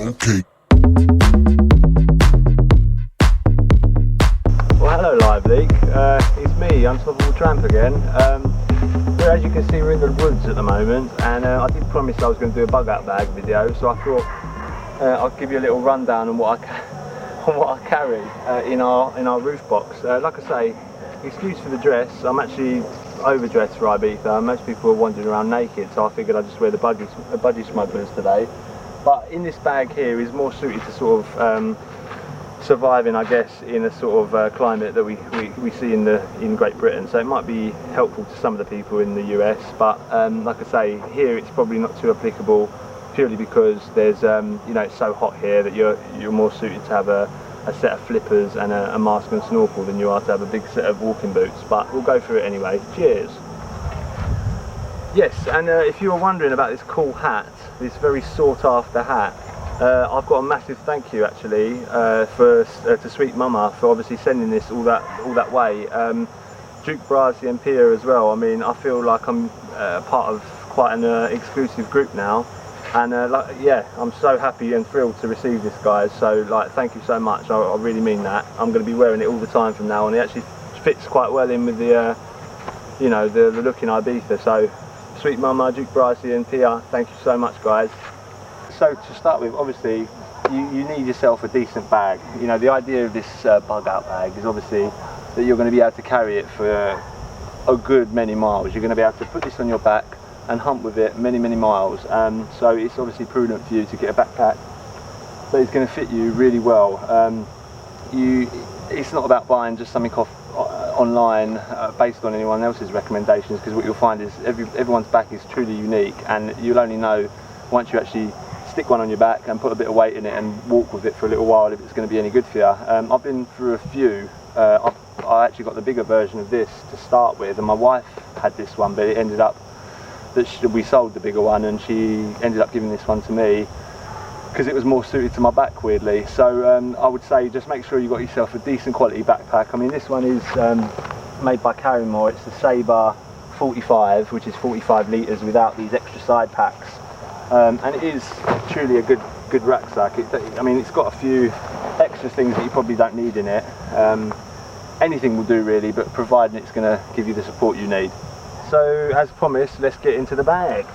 Okay. Well, hello Live Leak, it's me, Unstoppable Tramp again. So as you can see, we're in the woods at the moment, and I did promise I was going to do a Bugoutbag video, so I thought I'll give you a little rundown on what I carry in our roof box. Like I say, excuse for the dress, I'm actually overdressed for Ibiza. Most people are wandering around naked, so I figured I'd just wear the budgie smugglers today. But in this bag here is more suited to sort of surviving, I guess, in a sort of climate that we see in Great Britain. So it might be helpful to some of the people in the US, but like I say, here it's probably not too applicable, purely because there's you know, it's so hot here that you're more suited to have a set of flippers and a mask and snorkel than you are to have a big set of walking boots. But we'll go through it anyway. Cheers. Yes, and if you were wondering about this cool hat, this very sought after hat, I've got a massive thank you actually to Sweet Mama for obviously sending this all that way. Duke Brasi and Pia as well. I mean, I feel like I'm part of quite an exclusive group now, and like, yeah, I'm so happy and thrilled to receive this, guys. So like, thank you so much. I really mean that. I'm going to be wearing it all the time from now on. It actually fits quite well in with the you know, the look in Ibiza. So Sweet Mama, Duke Brasi and Pia, thank you so much, guys. So to start with, obviously you need yourself a decent bag. You know, the idea of this Bugoutbag is obviously that you're going to be able to carry it for a good many miles. You're going to be able to put this on your back and hump with it many miles. So it's obviously prudent for you to get a backpack that is going to fit you really well. It's not about buying just something off online based on anyone else's recommendations, because what you'll find is everyone's back is truly unique, and you'll only know once you actually stick one on your back and put a bit of weight in it and walk with it for a little while if it's going to be any good for you. I've been through a few. I actually got the bigger version of this to start with, and my wife had this one, but it ended up that we sold the bigger one, and she ended up giving this one to me because it was more suited to my back, weirdly. So I would say just make sure you got yourself a decent quality backpack. I mean, this one is made by Carrymore. It's the Sabre 45, which is 45 litres without these extra side packs. And it is truly a good rucksack. I mean, it's got a few extra things that you probably don't need in it. Anything will do really, but providing it's going to give you the support you need. So as promised, let's get into the bag.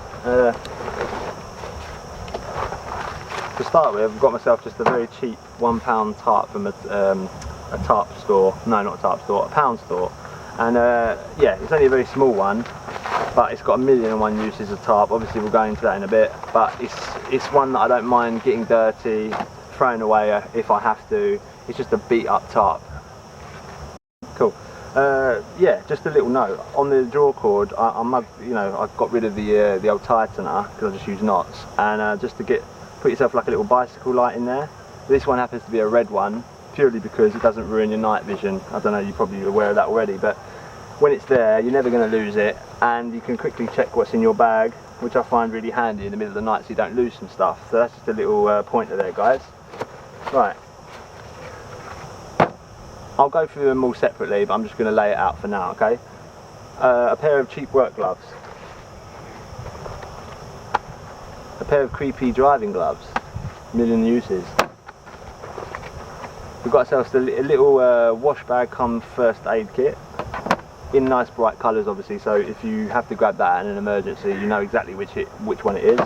To start with, I've got myself just a very cheap £1 tarp from a tarp store. No, not a tarp store, a pound store. And yeah, it's only a very small one, but it's got 1,000,001 uses of tarp. Obviously we'll go into that in a bit, but it's one that I don't mind getting dirty, throwing away if I have to. It's just a beat up tarp. Cool. Yeah, just a little note on the draw cord. You know, I've got rid of the old tightener because I just use knots, and just to put yourself like a little bicycle light in there. This one happens to be a red one, purely because it doesn't ruin your night vision. I don't know, you're probably aware of that already, but when it's there, you're never going to lose it, and you can quickly check what's in your bag, which I find really handy in the middle of the night so you don't lose some stuff. So that's just a little pointer there, guys. Right. I'll go through them all separately, but I'm just going to lay it out for now, okay? A pair of cheap work gloves. A pair of creepy driving gloves, 1,000,000 uses. We've got ourselves a little wash bag come first aid kit, in nice bright colours obviously, so if you have to grab that in an emergency, you know exactly which one it is,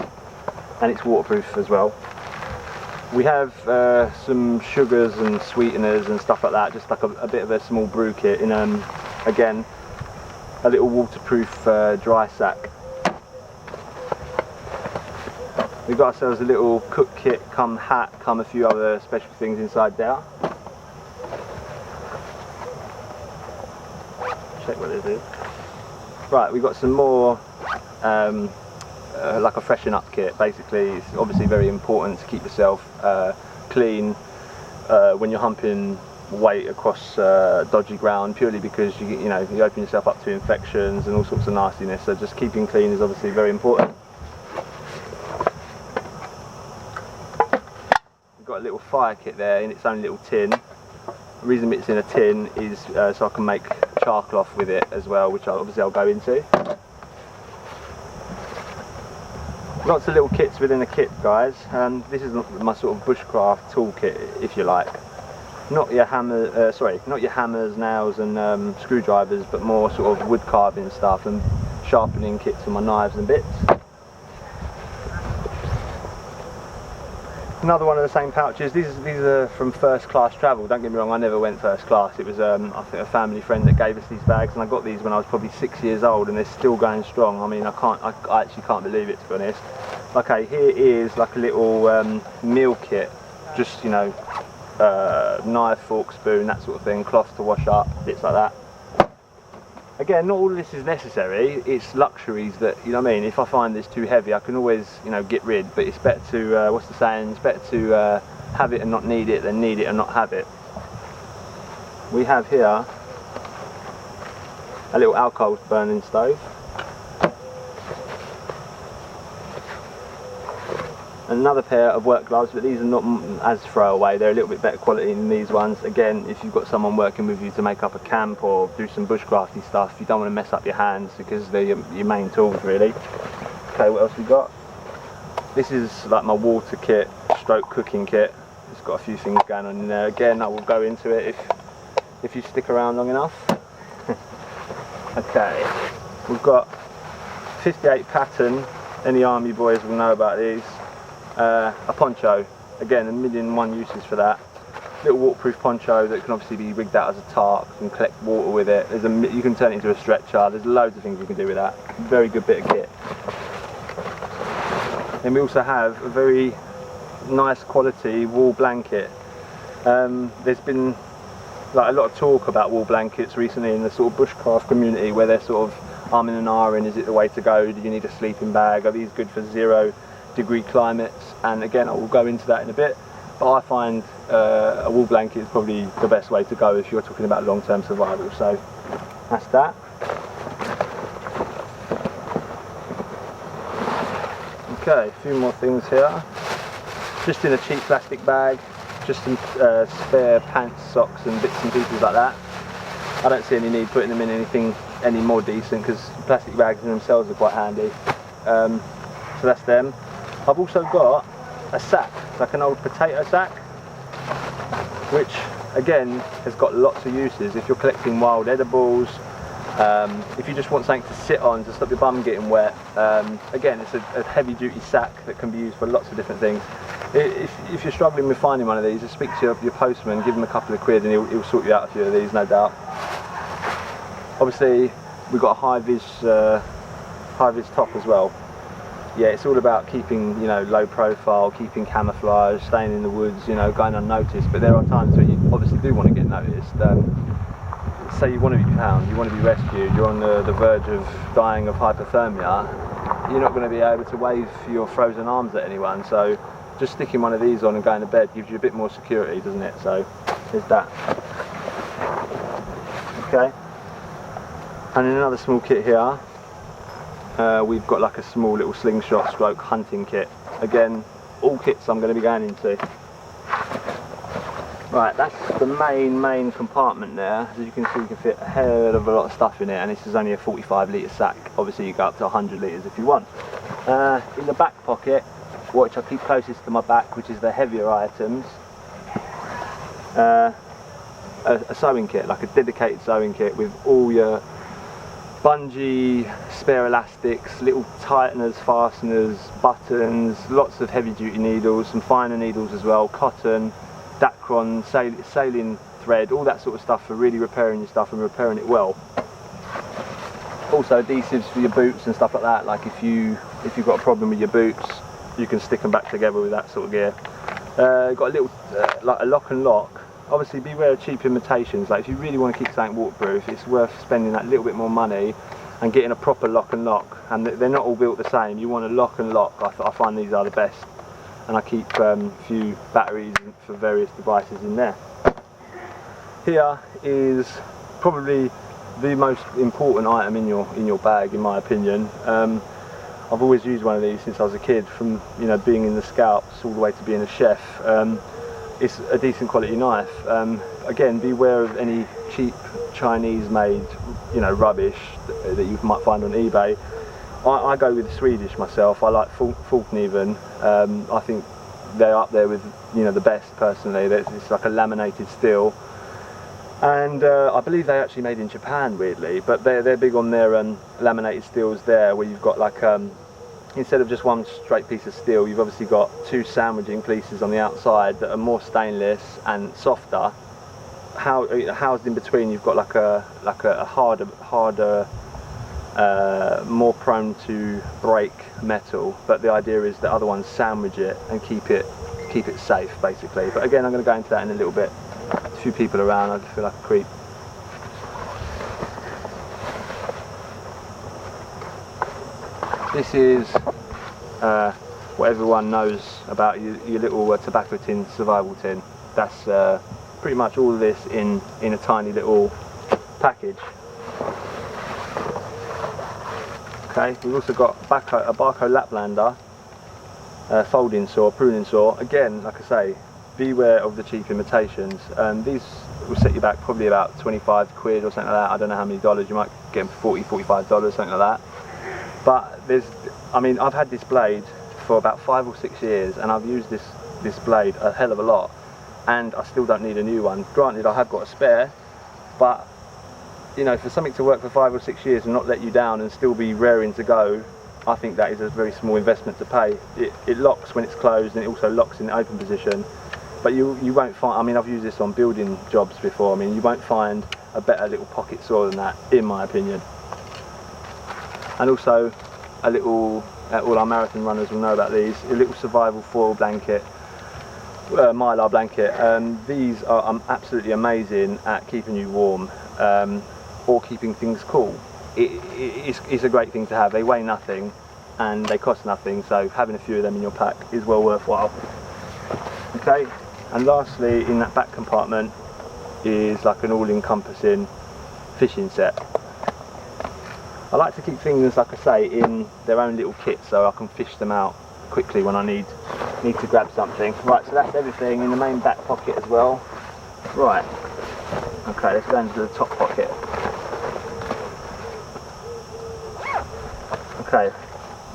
and it's waterproof as well. We have some sugars and sweeteners and stuff like that, just like a bit of a small brew kit in, again, a little waterproof dry sack. We've got ourselves a little cook kit, come hat, come a few other special things inside there. Check what this is. Right, we've got some more like a freshen up kit. Basically, it's obviously very important to keep yourself clean when you're humping weight across dodgy ground, purely because you know, you open yourself up to infections and all sorts of nastiness. So just keeping clean is obviously very important. We've got a little fire kit there in its own little tin. The reason it's in a tin is so I can make charcloth with it as well, which obviously I'll go into. Lots of little kits within a kit, guys. This is my sort of bushcraft toolkit, if you like. Not your hammer, not your hammers, nails and screwdrivers, but more sort of wood carving stuff and sharpening kits for my knives and bits. Another one of the same pouches. These are from first class travel. Don't get me wrong, I never went first class. It was I think a family friend that gave us these bags, and I got these when I was probably 6 years old, and they're still going strong. I mean, I actually can't believe it, to be honest. Okay, here is like a little meal kit, just, you know, knife, fork, spoon, that sort of thing, cloth to wash up, bits like that. Again, not all of this is necessary. It's luxuries that, you know what I mean, if I find this too heavy, I can always, you know, get rid. But it's better to, what's the saying, it's better to have it and not need it than need it and not have it. We have here a little alcohol burning stove. Another pair of work gloves, but these are not as throwaway. They're a little bit better quality than these ones. Again, if you've got someone working with you to make up a camp or do some bushcrafty stuff, you don't want to mess up your hands because they're your main tools, really. Okay, what else we got? This is like my water kit, stroke cooking kit. It's got a few things going on in there. Again, I will go into it if you stick around long enough. Okay, we've got 58 pattern. Any army boys will know about these. A poncho, again, 1,000,001 uses for that. Little waterproof poncho that can obviously be rigged out as a tarp, you can collect water with it. You can turn it into a stretcher. There's loads of things you can do with that. Very good bit of kit. Then we also have a very nice quality wool blanket. There's been like a lot of talk about wool blankets recently in the sort of bushcraft community, where they're sort of umming and ahhing. Is it the way to go? Do you need a sleeping bag? Are these good for 0-degree climates? And again, I will go into that in a bit, but I find a wool blanket is probably the best way to go if you're talking about long-term survival. So that's that. Okay, a few more things here, just in a cheap plastic bag, just some spare pants, socks and bits and pieces like that. I don't see any need putting them in anything any more decent, because plastic bags in themselves are quite handy. So that's them. I've also got a sack, like an old potato sack, which again has got lots of uses. If you're collecting wild edibles, if you just want something to sit on to stop your bum getting wet, again, it's a heavy duty sack that can be used for lots of different things. If you're struggling with finding one of these, just speak to your postman, give him a couple of quid and he'll sort you out a few of these, no doubt. Obviously we've got a high-vis top as well. Yeah, it's all about keeping, you know, low profile, keeping camouflage, staying in the woods, you know, going unnoticed. But there are times where you obviously do want to get noticed. Say you want to be found, you want to be rescued, you're on the verge of dying of hypothermia, you're not going to be able to wave your frozen arms at anyone. So just sticking one of these on and going to bed gives you a bit more security, doesn't it? So there's that. Okay. And in another small kit here, we've got like a small little slingshot stroke hunting kit. Again, all kits I'm going to be going into. Right, that's the main compartment there. As you can see, you can fit a hell of a lot of stuff in it, and this is only a 45 litre sack. Obviously you go up to 100 litres if you want. In the back pocket, which I keep closest to my back, which is the heavier items, a sewing kit, like a dedicated sewing kit with all your bungee, spare elastics, little tighteners, fasteners, buttons, lots of heavy duty needles, some finer needles as well, cotton, Dacron, sailing thread, all that sort of stuff for really repairing your stuff and repairing it well. Also adhesives for your boots and stuff like that, like if you've got a problem with your boots, you can stick them back together with that sort of gear. Got a little like a lock and lock. Obviously beware of cheap imitations. Like if you really want to keep something waterproof, it's worth spending that little bit more money and getting a proper lock and lock. And they're not all built the same. You want a lock and lock. I find these are the best. And I keep a few batteries for various devices in there. Here is probably the most important item in your bag, in my opinion. I've always used one of these since I was a kid, from being in the Scouts all the way to being a chef. It's a decent quality knife. Again, beware of any cheap Chinese made rubbish that you might find on eBay. I go with Swedish myself. I like Falkniven. I think they're up there with, you know, the best personally. It's like a laminated steel, and I believe they actually made in Japan, weirdly, but they're big on their laminated steels there, where you've got like instead of just one straight piece of steel, you've obviously got two sandwiching pieces on the outside that are more stainless and softer. Housed in between, you've got like a harder, more prone to break metal, but the idea is that other ones sandwich it and keep it safe, basically. But again, I'm going to go into that in a little bit. A few people around, I just feel like a creep. This is what everyone knows about your little tobacco tin, survival tin. That's pretty much all of this in a tiny little package. Okay, we've also got a Barco Laplander, folding saw, pruning saw. Again, like I say, beware of the cheap imitations. These will set you back probably about 25 quid or something like that. I don't know how many dollars, you might get them for $40, $45, something like that. But I mean, I've had this blade for about 5 or 6 years, and I've used this blade a hell of a lot, and I still don't need a new one. Granted, I have got a spare, but you know, for something to work for 5 or 6 years and not let you down and still be raring to go, I think that is a very small investment to pay. It locks when it's closed, and it also locks in the open position. But you won't find, I mean, I've used this on building jobs before, I mean, you won't find a better little pocket saw than that, in my opinion. And also a little, all our marathon runners will know about these, a little survival foil blanket, mylar blanket. These are absolutely amazing at keeping you warm, or keeping things cool. It's a great thing to have. They weigh nothing and they cost nothing, so having a few of them in your pack is well worthwhile. Okay, and lastly, in that back compartment is like an all-encompassing fishing set. I like to keep things, like I say, in their own little kit so I can fish them out quickly when I need to grab something. Right, so that's everything in the main back pocket as well. Right, okay, let's go into the top pocket. Okay,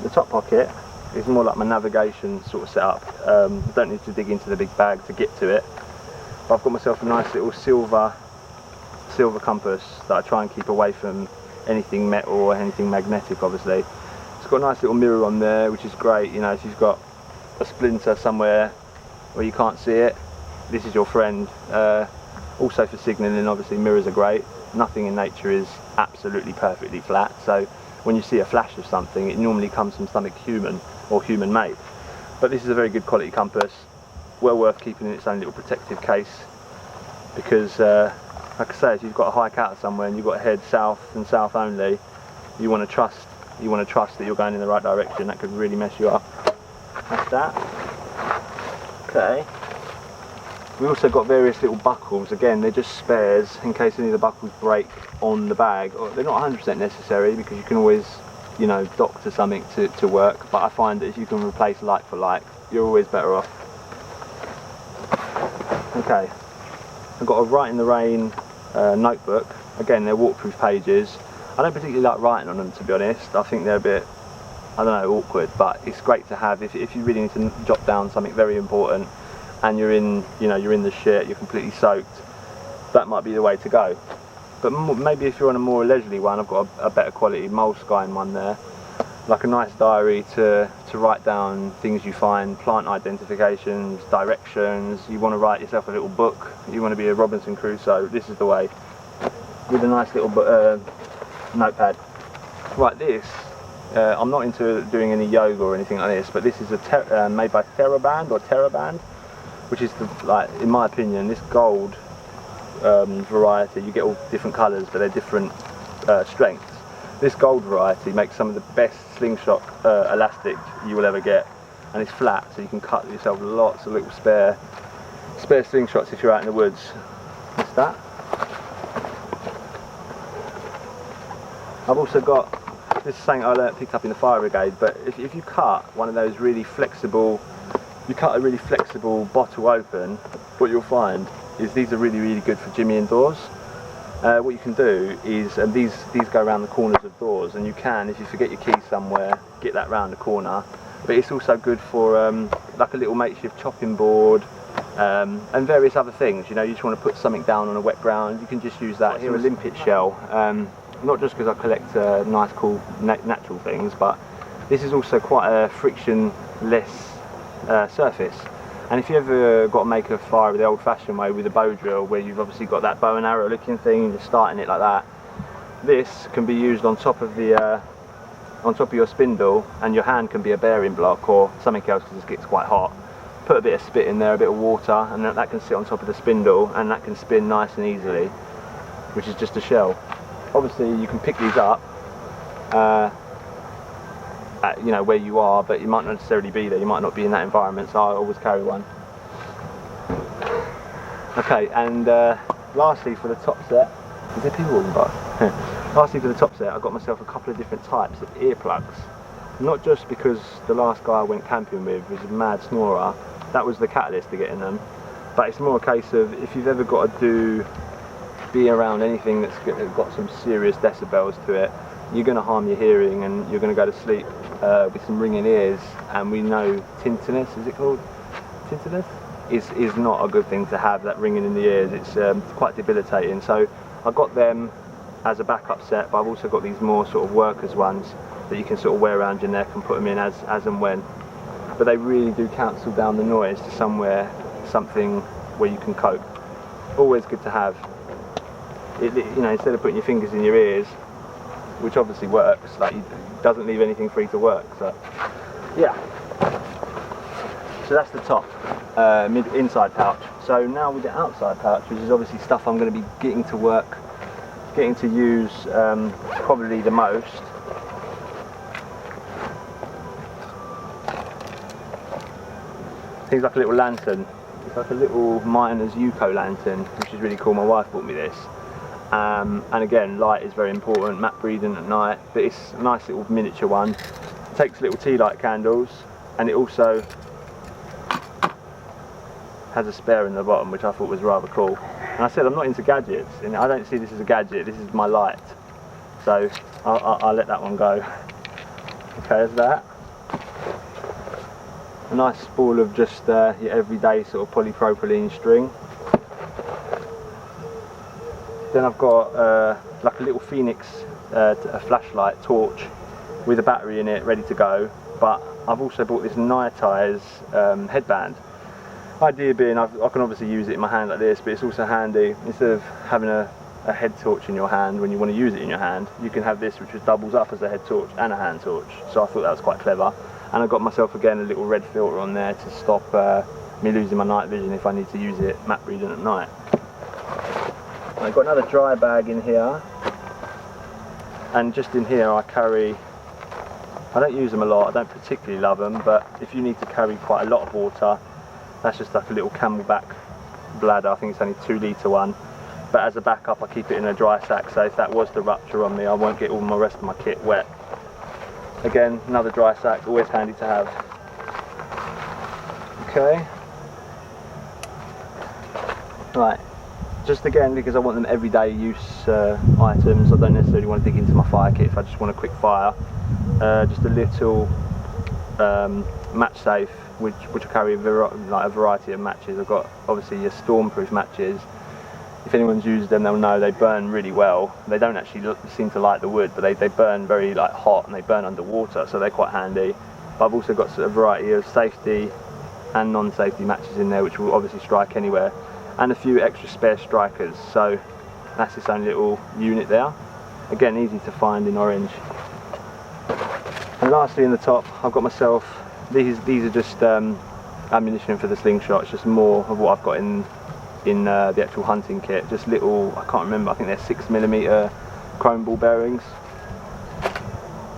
the top pocket is more like my navigation sort of setup. I don't need to dig into the big bag to get to it. But I've got myself a nice little silver compass that I try and keep away from anything metal or anything magnetic, obviously. It's got a nice little mirror on there, which is great. You know, if you've got a splinter somewhere where you can't see it, this is your friend. Also for signalling, obviously mirrors are great. Nothing in nature is absolutely perfectly flat, so when you see a flash of something, it normally comes from something human or human made. But this is a very good quality compass, well worth keeping in its own little protective case, because like I say, if you've got a hike out somewhere and you've got to head south and south only, you want to trust that you're going in the right direction. That could really mess you up. That's that. Okay. We also got various little buckles. Again, they're just spares in case any of the buckles break on the bag. They're not 100% necessary, because you can always, you know, dock to something to work. But I find that if you can replace like for like, you're always better off. Okay, I've got a Write in the Rain notebook. Again, they're waterproof pages. I don't particularly like writing on them, to be honest. I think they're a bit, I don't know, awkward. But it's great to have if you really need to jot down something very important, and you're in the shit, you're completely soaked, that might be the way to go. But maybe if you're on a more leisurely one, I've got a better quality Moleskine one there, like a nice diary to write down things you find, plant identifications, directions. You want to write yourself a little book, you want to be a Robinson Crusoe, this is the way, with a nice little notepad. Right, this, I'm not into doing any yoga or anything like this, but this is made by TerraBand, which is, like, in my opinion, this gold variety. You get all different colours, but they're different strengths. This gold variety makes some of the best slingshot elastic you will ever get, and it's flat, so you can cut yourself lots of little spare slingshots if you're out in the woods. What's that? I've also got, this is something I picked up in the fire brigade, but if you cut one of those really flexible, you cut a really flexible bottle open, what you'll find is these are really, really good for Jimmy indoors. what you can do is, and these go around the corners of doors, and you can, if you forget your keys somewhere, get that round the corner. But it's also good for like a little makeshift chopping board and various other things. You know, you just want to put something down on a wet ground, you can just use that. Here, a limpet shell, not just because I collect nice cool natural things, but this is also quite a frictionless surface. And if you ever got to make a fire the old-fashioned way with a bow drill, where you've obviously got that bow and arrow looking thing and you're starting it like that, this can be used on top of the on top of your spindle, and your hand can be a bearing block or something else because it gets quite hot. Put a bit of spit in there, a bit of water, and that can sit on top of the spindle, and that can spin nice and easily, which is just a shell. Obviously you can pick these up at, you know, where you are, but you might not necessarily be there, you might not be in that environment, so I always carry one. Okay, and lastly for the top set, is there people walking by? Lastly for the top set, I got myself a couple of different types of earplugs. Not just because the last guy I went camping with was a mad snorer, that was the catalyst to getting them, but it's more a case of if you've ever got to be around anything that's got some serious decibels to it, you're going to harm your hearing and you're going to go to sleep with some ringing ears, and we know tinnitus, is it called? Tinnitus? Is not a good thing to have, that ringing in the ears. It's quite debilitating. So I got them as a backup set, but I've also got these more sort of workers ones that you can sort of wear around your neck and put them in as and when. But they really do cancel down the noise to something where you can cope. Always good to have. You know, instead of putting your fingers in your ears, which obviously works, like it doesn't leave anything free to work. So yeah, so that's the top inside pouch. So now with the outside pouch, which is obviously stuff I'm going to be getting to use probably the most. Things like a little lantern. It's like a little miner's Yuko lantern, which is really cool. My wife bought me this. And again, light is very important, map breathing at night, but it's a nice little miniature one. It takes little tea light candles, and it also has a spare in the bottom, which I thought was rather cool. And I said I'm not into gadgets, and I don't see this as a gadget, this is my light. So I'll let that one go. Okay, there's that. A nice spool of just your everyday sort of polypropylene string. Then I've got like a little Phoenix a flashlight torch with a battery in it ready to go, but I've also bought this Nightize headband. Idea being I can obviously use it in my hand like this, but it's also handy, instead of having a head torch in your hand when you want to use it in your hand, you can have this which doubles up as a head torch and a hand torch. So I thought that was quite clever. And I got myself again a little red filter on there to stop me losing my night vision if I need to use it map reading at night. And I've got another dry bag in here, and just in here I carry, I don't use them a lot, I don't particularly love them, but if you need to carry quite a lot of water, that's just like a little Camelback bladder. I think it's only 2 litre one, but as a backup I keep it in a dry sack, so if that was to rupture on me I won't get all my rest of my kit wet. Again, another dry sack, always handy to have. Okay. Right, just again because I want them everyday use items, I don't necessarily want to dig into my fire kit if I just want a quick fire. Just a little match safe, which I carry like a variety of matches. I've got obviously your stormproof matches. If anyone's used them, they'll know they burn really well. They don't actually seem to light the wood, but they burn very like hot, and they burn underwater, so they're quite handy. But I've also got a variety of safety and non-safety matches in there, which will obviously strike anywhere, and a few extra spare strikers. So that's its own little unit there. Again, easy to find in orange. And lastly, in the top, I've got myself. These are just ammunition for the slingshot. It's just more of what I've got in the actual hunting kit. Just little, I can't remember, I think they're 6mm chrome ball bearings.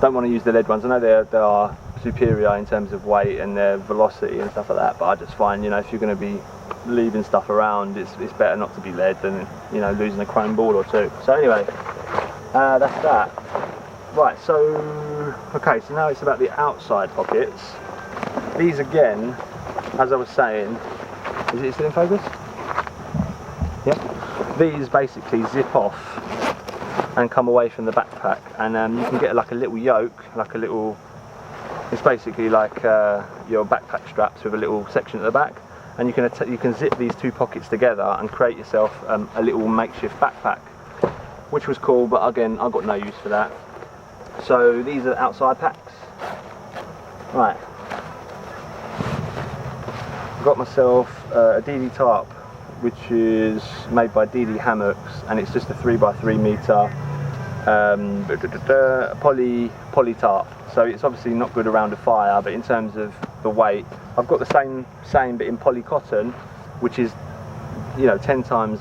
Don't want to use the lead ones. I know they are superior in terms of weight and their velocity and stuff like that, but I just find, you know, if you're going to be leaving stuff around, it's better not to be lead than, you know, losing a chrome ball or two. So anyway, that's that. Right, so okay, so now it's about the outside pockets. These again, as I was saying, is it still in focus? Yeah. these basically zip off and come away from the backpack, and you can get like a little yoke, like a little, it's basically like your backpack straps with a little section at the back, and you can zip these two pockets together and create yourself a little makeshift backpack, which was cool, but again I got no use for that. So these are outside packs. Right, I got myself a DD tarp, which is made by DD Hammocks, and it's just a 3x3 meter poly tarp. So it's obviously not good around a fire, but in terms of the weight, I've got the same but in poly cotton, which is, you know, 10 times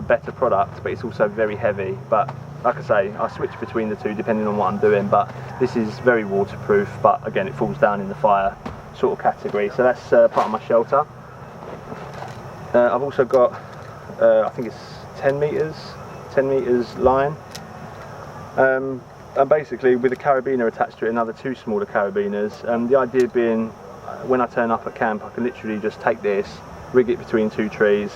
better product, but it's also very heavy. But like I say, I switch between the two depending on what I'm doing, but this is very waterproof, but again it falls down in the fire sort of category. So that's part of my shelter. I've also got I think it's 10 meters line, and basically with a carabiner attached to it, another two smaller carabiners. The idea being, when I turn up at camp, I can literally just take this, rig it between two trees,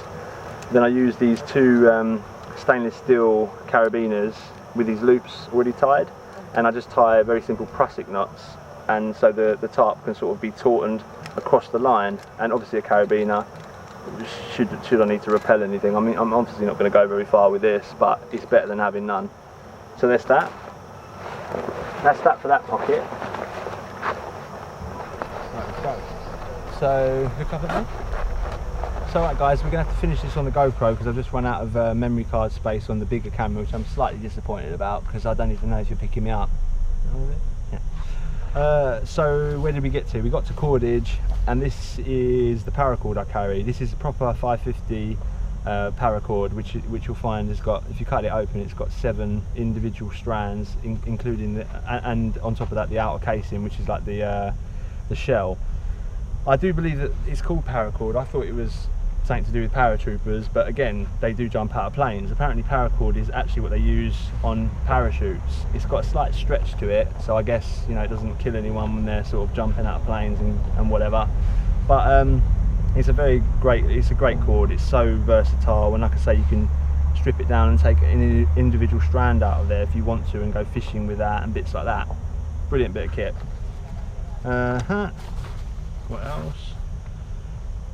then I use these two stainless steel carabiners with these loops already tied, and I just tie very simple prusik knots, and so the tarp can sort of be tautened across the line. And obviously a carabiner, should I need to repel anything, I mean, I'm obviously not going to go very far with this, but it's better than having none. So there's that. That's that for that pocket. Right, let's go. So look up at me. So right guys, we're going to have to finish this on the GoPro because I've just run out of memory card space on the bigger camera, which I'm slightly disappointed about because I don't even know if you're picking me up. Yeah. So where did we get to? We got to cordage, and this is the paracord I carry. This is a proper 550 paracord, which you'll find has got, if you cut it open, it's got 7 individual strands, including and on top of that the outer casing, which is like the shell. I do believe that it's called paracord. I thought it was something to do with paratroopers, but again, they do jump out of planes. Apparently paracord is actually what they use on parachutes. It's got a slight stretch to it, so I guess, you know, it doesn't kill anyone when they're sort of jumping out of planes and whatever. But it's a great cord. It's so versatile, and like I say, you can strip it down and take an individual strand out of there if you want to, and go fishing with that and bits like that. Brilliant bit of kit. What else?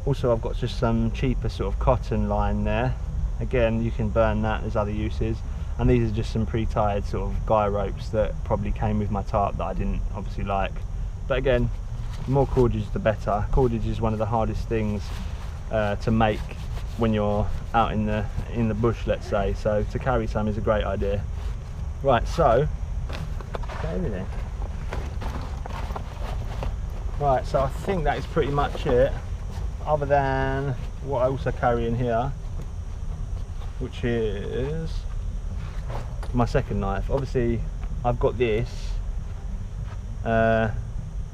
Also, I've got just some cheaper sort of cotton line there. Again, you can burn that, there's other uses. And these are just some pre-tied sort of guy ropes that probably came with my tarp that I didn't obviously like. But again, the more cordage the better. Cordage is one of the hardest things to make when you're out in the bush, let's say. So to carry some is a great idea. Right, so everything. Right, so I think that is pretty much it, other than what I also carry in here, which is my second knife. Obviously I've got this, but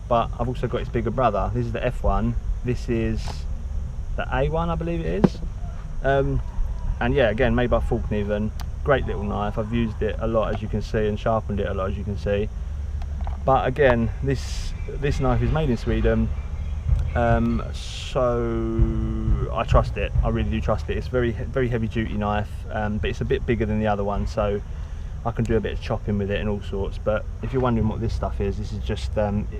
I've also got its bigger brother. This is the F1, this is the A1, I believe it is. And yeah, again, made by Falkniven. Great little knife. I've used it a lot, as you can see, and sharpened it a lot, as you can see. But again, this knife is made in Sweden, so I trust it. I really do trust it. It's very heavy duty knife, but it's a bit bigger than the other one, so I can do a bit of chopping with it and all sorts. But if you're wondering what this stuff is, this is just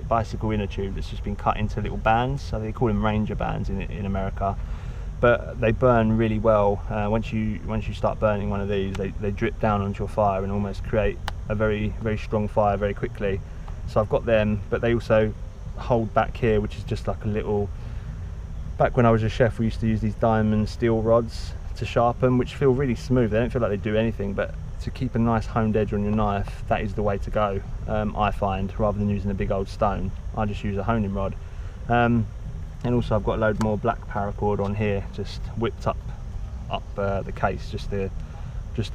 bicycle inner tube that's just been cut into little bands. So they call them Ranger bands in America, but they burn really well. Once you start burning one of these, they drip down onto your fire and almost create a very strong fire very quickly. So I've got them, but they also hold back here, which is just like a little, back when I was a chef we used to use these diamond steel rods to sharpen, which feel really smooth. They don't feel like they do anything, but to keep a nice honed edge on your knife, that is the way to go, I find, rather than using a big old stone. I just use a honing rod. And also I've got a load more black paracord on here, just whipped up the case just to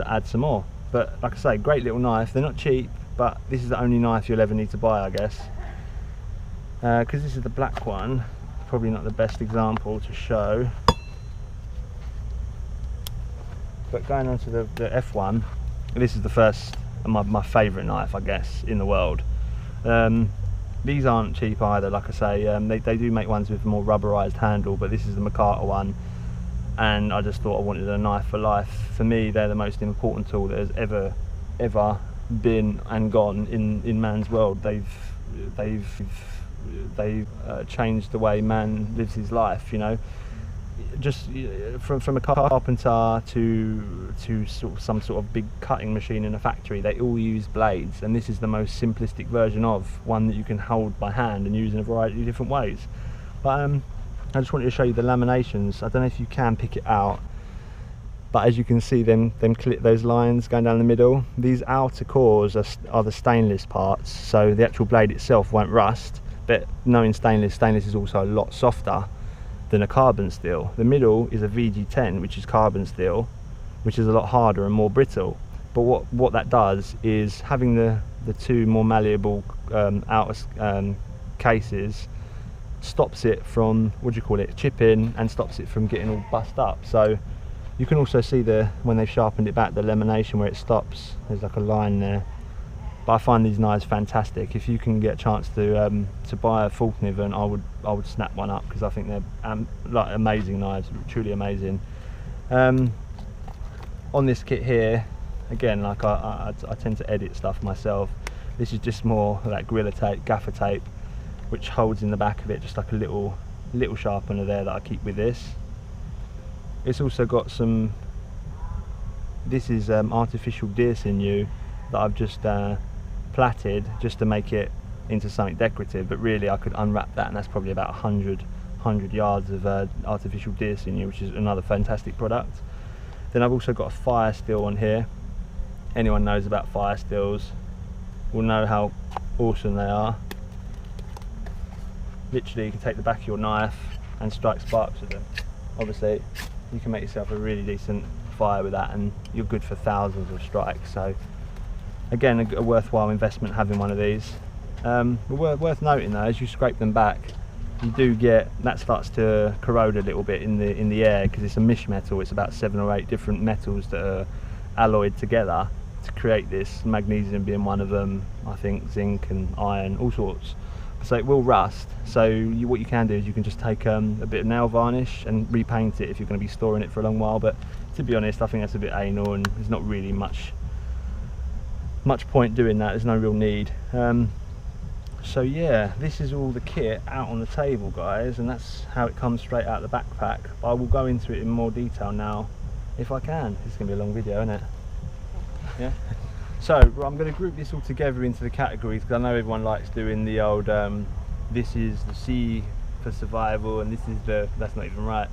add some more. But like I say, great little knife. They're not cheap, but this is the only knife you'll ever need to buy, I guess, because this is the black one. Probably not the best example to show, but going on to the F1, this is the first, my favourite knife, I guess, in the world. These aren't cheap either, like I say. They do make ones with a more rubberized handle, but this is the McCarter one, and I just thought I wanted a knife for life. For me, they're the most important tool that has ever been and gone in man's world. They've changed the way man lives his life, you know. Just from a carpenter to some sort of big cutting machine in a factory, they all use blades, and this is the most simplistic version of one that you can hold by hand and use in a variety of different ways. But I just wanted to show you the laminations. I don't know if you can pick it out, but as you can see them clip those lines going down the middle. These outer cores are the stainless parts, so the actual blade itself won't rust, but knowing stainless is also a lot softer than a carbon steel. The middle is a VG10, which is carbon steel, which is a lot harder and more brittle. But what that does is having the two more malleable outer cases stops it from, chipping, and stops it from getting all bust up. So you can also see when they've sharpened it back, the lamination where it stops, there's like a line there. But I find these knives fantastic. If you can get a chance to buy a Falkniven, I would snap one up, because I think they're like amazing knives, truly amazing. On this kit here, again, like I tend to edit stuff myself. This is just more like Gorilla Tape, gaffer tape, which holds in the back of it just like a little sharpener there that I keep with this. It's also got some, this is artificial deer sinew that I've just plaited just to make it into something decorative, but really I could unwrap that, and that's probably about 100 yards of artificial deer sinew, which is another fantastic product. Then I've also got a fire steel on here. Anyone knows about fire steels will know how awesome they are. Literally, you can take the back of your knife and strike sparks with them. Obviously, you can make yourself a really decent fire with that, and you're good for thousands of strikes. So again, a worthwhile investment having one of these. Worth noting though, as you scrape them back, you do get, that starts to corrode a little bit in the air, because it's a mish metal. It's about 7 or 8 different metals that are alloyed together to create this, magnesium being one of them, I think zinc and iron, all sorts. So it will rust. So what you can do is you can just take a bit of nail varnish and repaint it if you're going to be storing it for a long while. But to be honest, I think that's a bit anal, and there's not really much point doing that. There's no real need. So yeah, this is all the kit out on the table, guys, and that's how it comes straight out of the backpack. I will go into it in more detail now if I can. This is going to be a long video, isn't it? Yeah. So I'm going to group this all together into the categories, because I know everyone likes doing the old this is the C for survival, and this is that's not even right,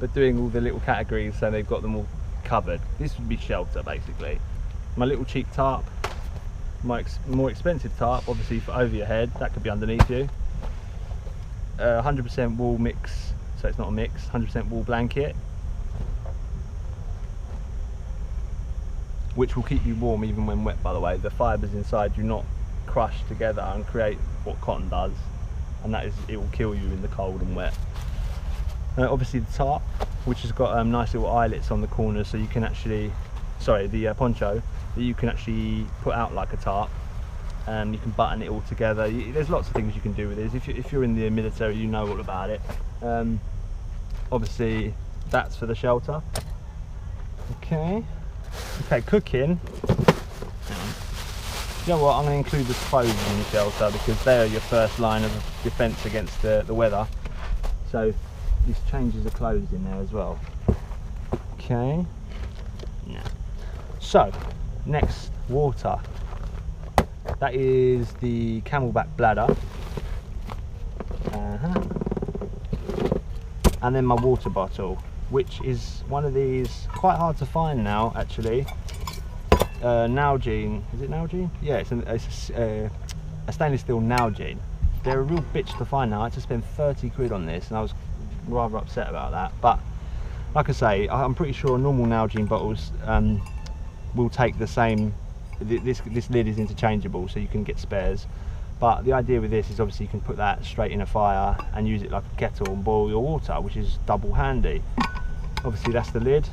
but doing all the little categories so they've got them all covered. This would be shelter basically. My little cheap tarp, my more expensive tarp, obviously for over your head, that could be underneath you. 100% wool mix, so it's not a mix, 100% wool blanket, which will keep you warm even when wet, by the way. The fibres inside do not crush together and create what cotton does, and that is, it will kill you in the cold and wet. Obviously the tarp, which has got nice little eyelets on the corners, so you can actually, the poncho, that you can actually put out like a tarp, and you can button it all together. There's lots of things you can do with this. If you're in the military, you know all about it. Obviously that's for the shelter. Okay, cooking. You know what, I'm going to include the clothes in the shelter, because they are your first line of defence against the weather. So this changes the clothes in there as well. Okay. So next, water. That is the Camelback bladder. And then my water bottle, which is one of these, quite hard to find now actually. Nalgene, is it Nalgene? Yeah, it's a stainless steel Nalgene. They're a real bitch to find now. I had to spend 30 quid on this, and I was rather upset about that. But like I say, I'm pretty sure normal Nalgene bottles will take the same. This lid is interchangeable, so you can get spares. But the idea with this is obviously you can put that straight in a fire and use it like a kettle and boil your water, which is double handy. Obviously that's the lid.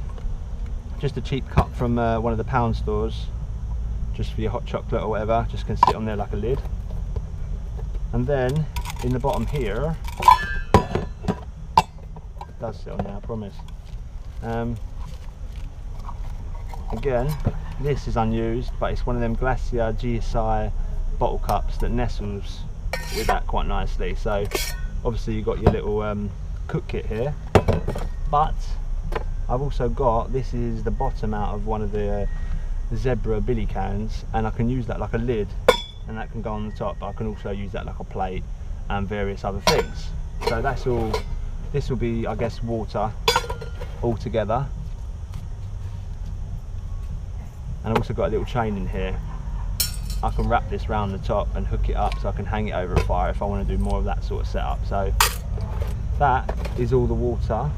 Just a cheap cup from one of the pound stores, just for your hot chocolate or whatever, just can sit on there like a lid. And then in the bottom here, it does sit on there, I promise. Again, this is unused, but it's one of them Glacier GSI bottle cups that nestles with that quite nicely. So obviously you've got your little cook kit here, but I've also got, this is the bottom out of one of the Zebra billy cans, and I can use that like a lid, and that can go on the top, but I can also use that like a plate and various other things. So that's all. This will be, I guess, water all together. And I've also got a little chain in here. I can wrap this round the top and hook it up so I can hang it over a fire if I want to do more of that sort of setup. So that is all the water.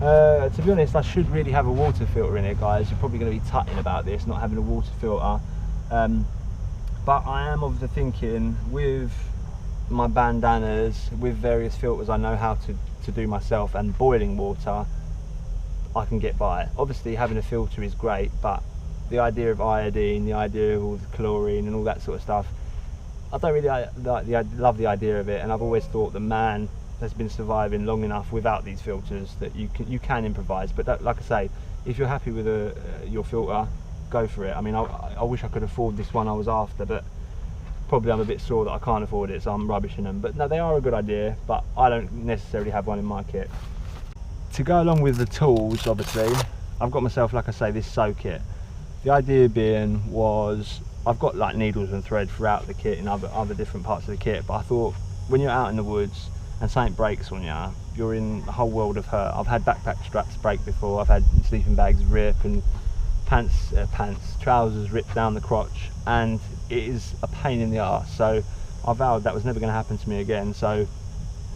To be honest, I should really have a water filter in here, guys. You're probably going to be tutting about this, not having a water filter. But I am of the thinking, with my bandanas, with various filters I know how to do myself, and boiling water, I can get by. Obviously having a filter is great, but the idea of iodine, the idea of all the chlorine and all that sort of stuff, I don't really love the idea of it. And I've always thought that man has been surviving long enough without these filters that you can improvise. But that, like I say, if you're happy with your filter, go for it. I mean, I wish I could afford this one I was after, but probably I'm a bit sore that I can't afford it, so I'm rubbishing them. But no, they are a good idea, but I don't necessarily have one in my kit. To go along with the tools, obviously, I've got myself, like I say, this sew kit. The idea being was, I've got like needles and thread throughout the kit in other different parts of the kit, but I thought when you're out in the woods and something breaks on you, you're in a whole world of hurt. I've had backpack straps break before, I've had sleeping bags rip, and trousers ripped down the crotch, and it is a pain in the arse. So I vowed that was never going to happen to me again. So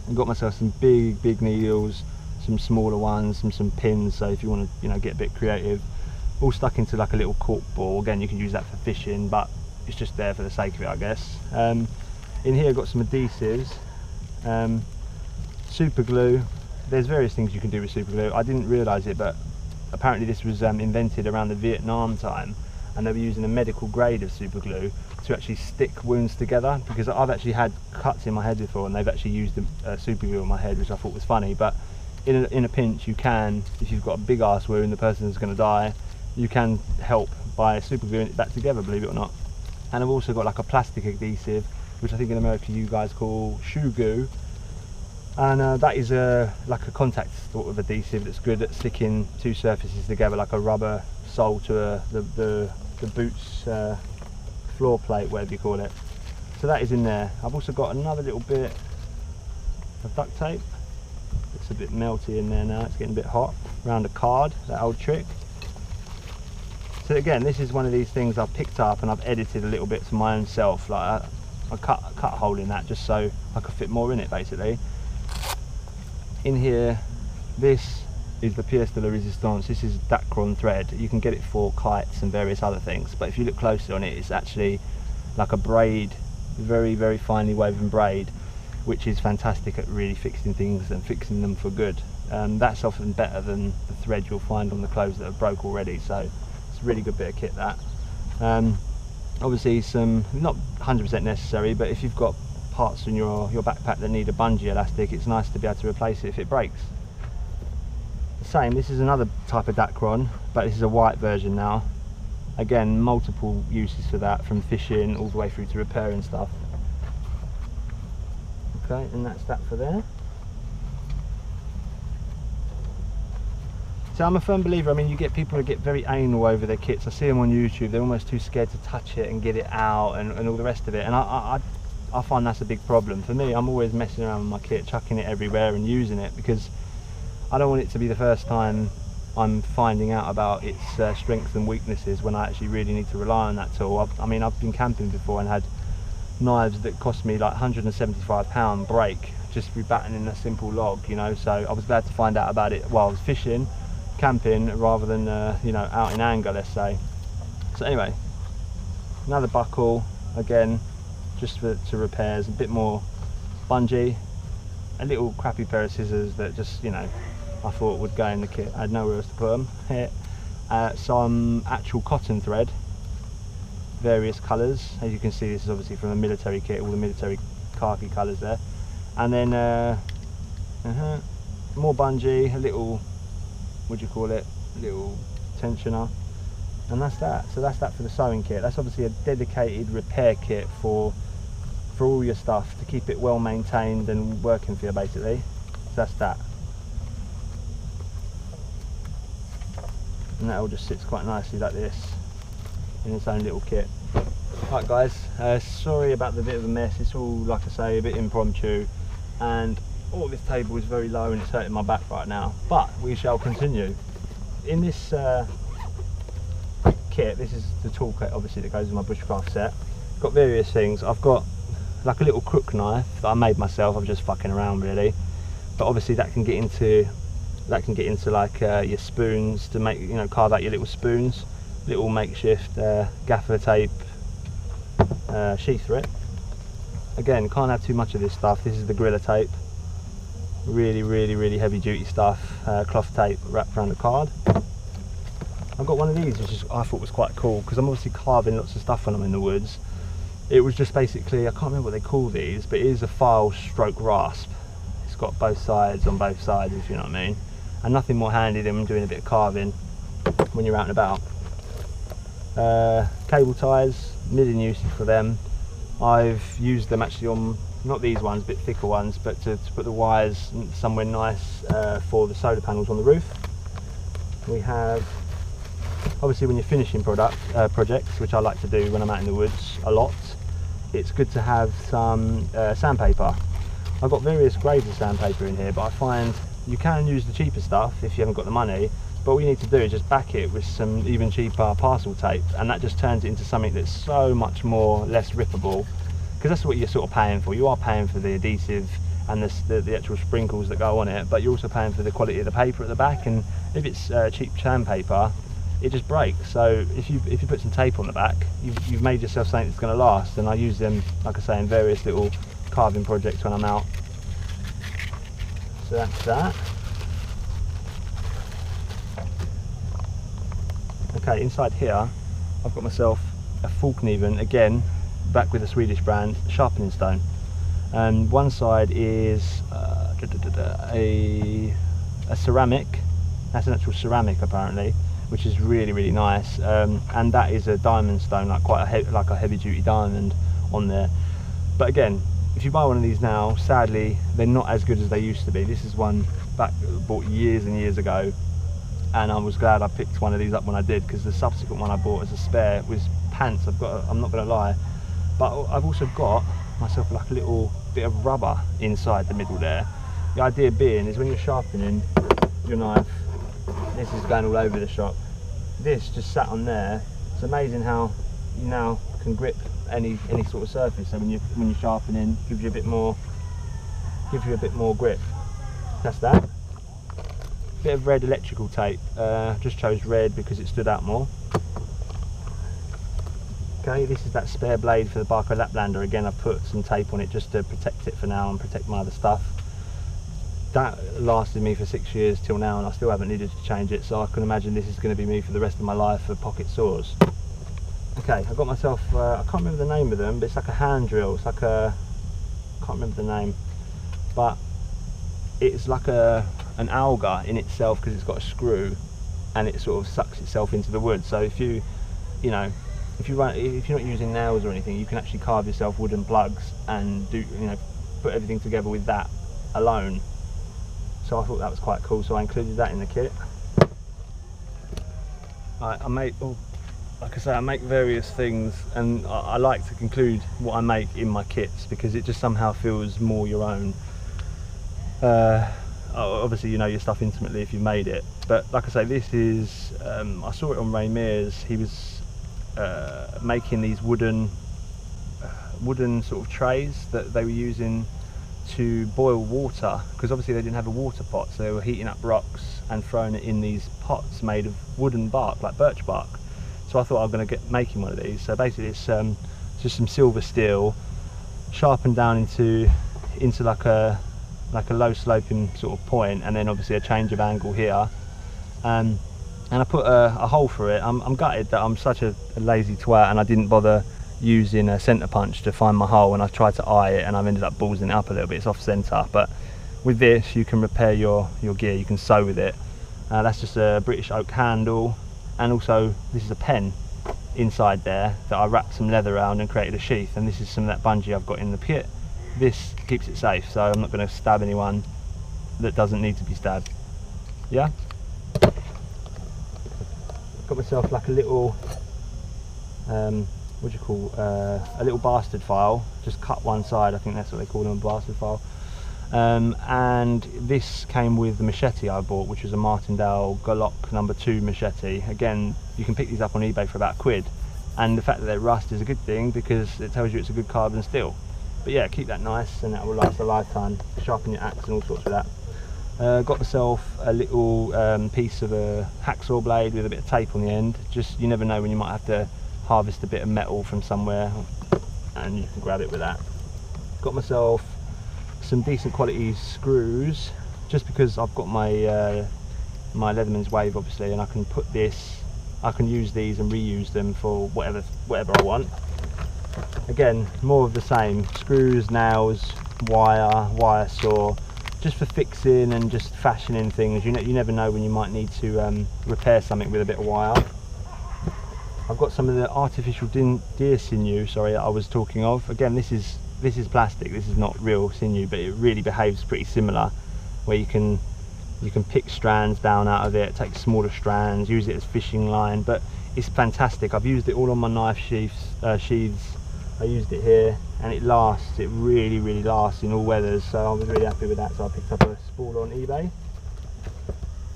I got myself some big needles, some smaller ones, some pins, so if you want to get a bit creative, all stuck into like a little cork ball. Again, you can use that for fishing, but it's just there for the sake of it, I guess. In here I've got some adhesives, super glue. There's various things you can do with super glue. I didn't realise it, but apparently this was invented around the Vietnam time, and they were using a medical grade of super glue to actually stick wounds together, because I've actually had cuts in my head before and they've actually used super glue on my head, which I thought was funny. But in a pinch, you can, if you've got a big ass wound, the person's going to die, you can help by super gluing it back together, believe it or not. And I've also got like a plastic adhesive, which I think in America you guys call shoe goo, and that is like a contact sort of adhesive that's good at sticking two surfaces together, like a rubber sole to the boot's floor plate, whatever you call it. So that is in there. I've also got another little bit of duct tape. It's a bit melty in there now, it's getting a bit hot, around a card, that old trick. So again, this is one of these things I've picked up and I've edited a little bit to my own self. Like I cut a hole in that just so I could fit more in it, basically. In here, this is the pièce de la résistance. This is Dacron thread. You can get it for kites and various other things, but if you look closely on it, it's actually like a braid, very finely woven braid, which is fantastic at really fixing things and fixing them for good. That's often better than the thread you'll find on the clothes that are broke already, so it's a really good bit of kit, that. Obviously some, not 100% necessary, but if you've got parts in your backpack that need a bungee elastic, it's nice to be able to replace it if it breaks. The same, this is another type of Dacron, but this is a white version now. Again, multiple uses for that, from fishing all the way through to repairing stuff. Okay, and that's that for there. So I'm a firm believer, I mean, you get people who get very anal over their kits. I see them on YouTube, they're almost too scared to touch it and get it out and all the rest of it. And I find that's a big problem. For me, I'm always messing around with my kit, chucking it everywhere and using it, because I don't want it to be the first time I'm finding out about its strengths and weaknesses when I actually really need to rely on that tool. I mean, I've been camping before and had knives that cost me like £175 break just rebatting a simple log, you know, so I was glad to find out about it while I was fishing, camping, rather than you know, out in anger, let's say. So anyway, another buckle, again just to repairs, a bit more bungee, a little crappy pair of scissors that just, you know, I thought would go in the kit. I had nowhere else to put them. Here, some actual cotton thread, various colours. As you can see, this is obviously from a military kit, all the military khaki colours there. And then more bungee, a little, what do you call it, a little tensioner, and that's that. So that's that for the sewing kit. That's obviously a dedicated repair kit for all your stuff, to keep it well maintained and working for you basically. So that's that. And that all just sits quite nicely like this in its own little kit. Right guys, sorry about the bit of a mess. It's all, like I say, a bit impromptu, and all this table is very low and it's hurting my back right now, but we shall continue. In this kit, this is the tool kit obviously that goes with my bushcraft set. Got various things. I've got like a little crook knife that I made myself. I'm just fucking around really, but obviously that can get into like your spoons, to make, you know, carve out your little spoons. Little makeshift gaffer tape sheath for it. Again, can't have too much of this stuff. This is the Gorilla tape, really heavy duty stuff. Cloth tape wrapped around the card. I've got one of these which I thought was quite cool, because I'm obviously carving lots of stuff when I'm in the woods. It was just basically, I can't remember what they call these, but it is a file stroke rasp. It's got both sides on both sides, if you know what I mean. And nothing more handy than doing a bit of carving when you're out and about. Cable ties, million uses for them. I've used them actually on, not these ones, a bit thicker ones, but to put the wires somewhere nice for the solar panels on the roof. We have, obviously when you're finishing projects, which I like to do when I'm out in the woods a lot, it's good to have some sandpaper. I've got various grades of sandpaper in here, but I find you can use the cheaper stuff if you haven't got the money, but all you need to do is just back it with some even cheaper parcel tape, and that just turns it into something that's so much more less rippable, because that's what you're sort of paying for. You are paying for the adhesive and the actual sprinkles that go on it, but you're also paying for the quality of the paper at the back, and if it's cheap sandpaper, it just breaks. So if you put some tape on the back, you've made yourself something that's going to last. And I use them, like I say, in various little carving projects when I'm out. So that's that. Okay, inside here I've got myself a Falkneven, again back with a Swedish brand, sharpening stone. And one side is a ceramic. That's an actual ceramic apparently, which is really nice. And that is a diamond stone, like quite a heavy duty diamond on there. But again, if you buy one of these now, sadly they're not as good as they used to be. This is one bought years and years ago, and I was glad I picked one of these up when I did, because the subsequent one I bought as a spare was pants. I'm not going to lie, but I've also got myself like a little bit of rubber inside the middle there. The idea being is when you're sharpening your knife, this is going all over the shop. This just sat on there. It's amazing how you now can grip any sort of surface. So when you're sharpening, gives you a bit more grip. That's that. Bit of red electrical tape. Just chose red because it stood out more. Okay, this is that spare blade for the Barco Laplander. Again, I've put some tape on it just to protect it for now and protect my other stuff. That lasted me for 6 years till now, and I still haven't needed to change it, so I can imagine this is going to be me for the rest of my life for pocket saws. Okay, I got myself, I can't remember the name of them, but it's like a hand drill. It's like a, I can't remember the name, but it's like an auger in itself, because it's got a screw and it sort of sucks itself into the wood. So if you're not using nails or anything, you can actually carve yourself wooden plugs and put everything together with that alone. So I thought that was quite cool, so I included that in the kit. Like I say, I make various things, and I like to conclude what I make in my kits, because it just somehow feels more your own. Obviously you know your stuff intimately if you've made it, but like I say, this is, I saw it on Ray Mears. He was making these wooden sort of trays that they were using to boil water, because obviously they didn't have a water pot, so they were heating up rocks and throwing it in these pots made of wooden bark, like birch bark. So I thought I'm going to get making one of these. So basically it's just some silver steel sharpened down into like a low sloping sort of point, and then obviously a change of angle here, and I put a hole for it. I'm gutted that I'm such a lazy twat and I didn't bother using a centre punch to find my hole, and I tried to eye it and I've ended up ballsing it up a little bit. It's off centre, but With this you can repair your gear, you can sew with it. That's just a British oak handle, and also this is a pen inside there that I wrapped some leather around and created a sheath, and this is some of that bungee I've got in the kit. This keeps it safe, so I'm not going to stab anyone that doesn't need to be stabbed. Yeah? Got myself like a little, what do you call, a little bastard file. Just cut one side, I think that's what they call them, a bastard file. And this came with the machete I bought, which was a Martindale Glock No. 2 machete. Again, you can pick these up on eBay for about £1, and the fact that they rust is a good thing because it tells you it's a good carbon steel. But yeah, keep that nice and that will last a lifetime. Sharpen your axe and all sorts of that. Got myself a little piece of a hacksaw blade with a bit of tape on the end. Just, you never know when you might have to harvest a bit of metal from somewhere, and you can grab it with that. Got myself some decent quality screws, just because I've got my my Leatherman's Wave obviously, and I can put this, I can use these and reuse them for whatever I want. Again, more of the same, screws, nails, wire saw, just for fixing and just fashioning things. You never know when you might need to repair something with a bit of wire. I've got some of the artificial deer sinew, sorry, that I was talking of. Again, this is plastic, this is not real sinew, but it really behaves pretty similar, where you can pick strands down out of it, take smaller strands, use it as fishing line. But it's fantastic. I've used it all on my knife sheaths. I used it here, and it lasts. It really lasts in all weathers, so I was really happy with that. So I picked up a spool on eBay.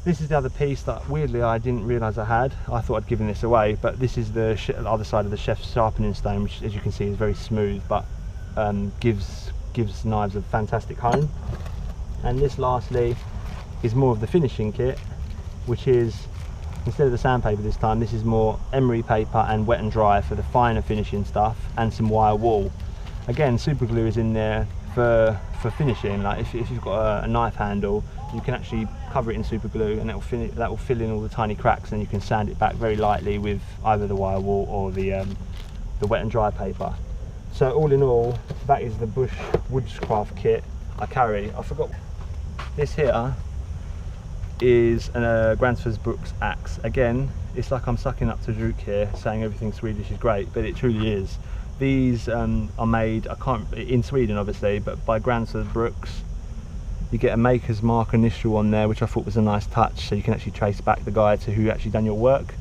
This is the other piece that weirdly I didn't realise I had. I thought I'd given this away, but this is the other side of the chef's sharpening stone, which, as you can see, is very smooth, but gives knives a fantastic hone. And this, lastly, is more of the finishing kit, which is, instead of the sandpaper this time, this is more emery paper and wet and dry for the finer finishing stuff, and some wire wool. Again, super glue is in there for finishing. Like if you've got a knife handle, you can actually cover it in super glue, and that will fill in all the tiny cracks, and you can sand it back very lightly with either the wire wool or the wet and dry paper. So all in all, that is the Bush Woodscraft kit I carry. I forgot, this here is a Gränsfors Brooks axe. Again, it's like I'm sucking up to Druk here, saying everything Swedish is great, but it truly is. These are made, in Sweden obviously, but by Gränsfors Brooks. You get a maker's mark initial on there, which I thought was a nice touch, so you can actually trace back the guy to who actually done your work.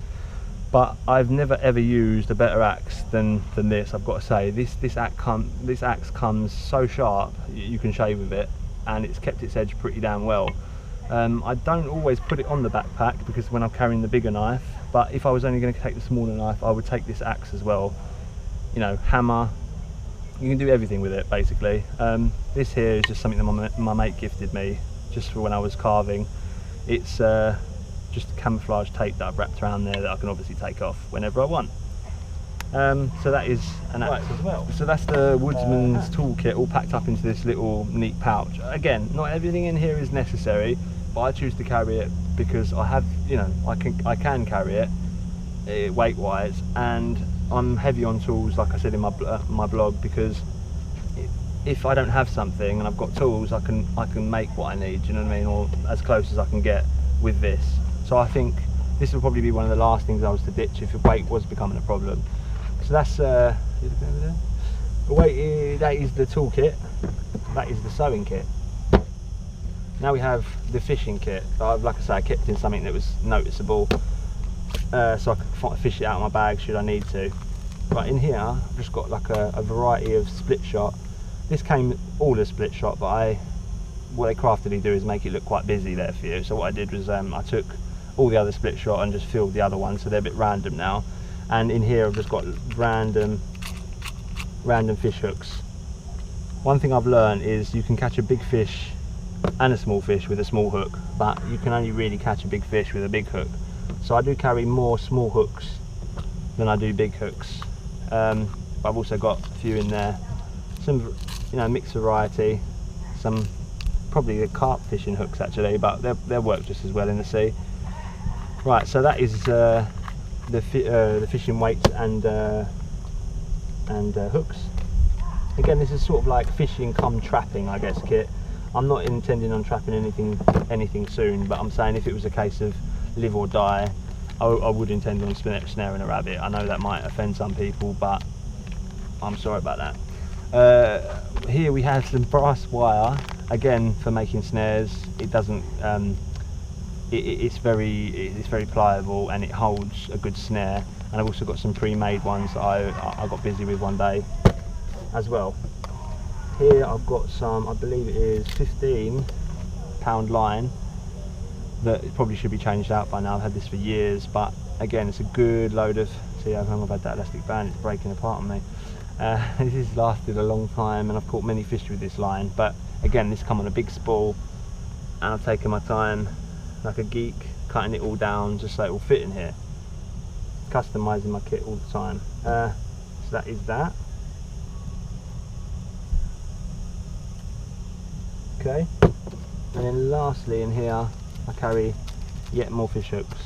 But I've never ever used a better axe than this, I've got to say. This axe comes so sharp, you can shave with it, and it's kept its edge pretty damn well. I don't always put it on the backpack because when I'm carrying the bigger knife, but if I was only going to take the smaller knife, I would take this axe as well. You know, hammer, you can do everything with it basically. This here is just something that my mate gifted me just for when I was carving. It's just camouflage tape that I've wrapped around there that I can obviously take off whenever I want. So that is an axe as well. So that's the Woodsman's toolkit all packed up into this little neat pouch. Again, not everything in here is necessary, but I choose to carry it because I have, you know, I can carry it weight wise, and I'm heavy on tools, like I said in my blog, because if I don't have something and I've got tools, I can make what I need, you know what I mean, or as close as I can get with this. So I think this will probably be one of the last things I was to ditch if weight was becoming a problem. So that's that is the toolkit. That is the sewing kit. Now we have the fishing kit. Like I say, I kept in something that was noticeable, so I could fish it out of my bag should I need to. Right, in here I've just got like a variety of split shot. This came all a split shot, but what they craftily do is make it look quite busy there for you. So what I did was I took all the other split shot and just filled the other ones, so they're a bit random now. And in here I've just got random fish hooks. One thing I've learned is you can catch a big fish and a small fish with a small hook, but you can only really catch a big fish with a big hook. So I do carry more small hooks than I do big hooks. But I've also got a few in there, some, you know, mixed variety, some probably the carp fishing hooks actually, but they'll work just as well in the sea. Right, so that is the fishing weights and hooks. Again, this is sort of like fishing cum trapping, I guess, kit. I'm not intending on trapping anything soon, but I'm saying if it was a case of live or die, I would intend on snaring a rabbit. I know that might offend some people, but I'm sorry about that. Here we have some brass wire, again for making snares. It doesn't, it's very pliable and it holds a good snare. And I've also got some pre-made ones that I got busy with one day as well. Here I've got some, I believe it is 15-pound line that probably should be changed out by now. I've had this for years, but again, it's a good load of, see how long I've had that elastic band, it's breaking apart on me. This has lasted a long time and I've caught many fish with this line, but again, this come on a big spool and I've taken my time like a geek, cutting it all down just so it will fit in here. Customizing my kit all the time. So that is that. Okay, and then lastly in here I carry yet more fish hooks.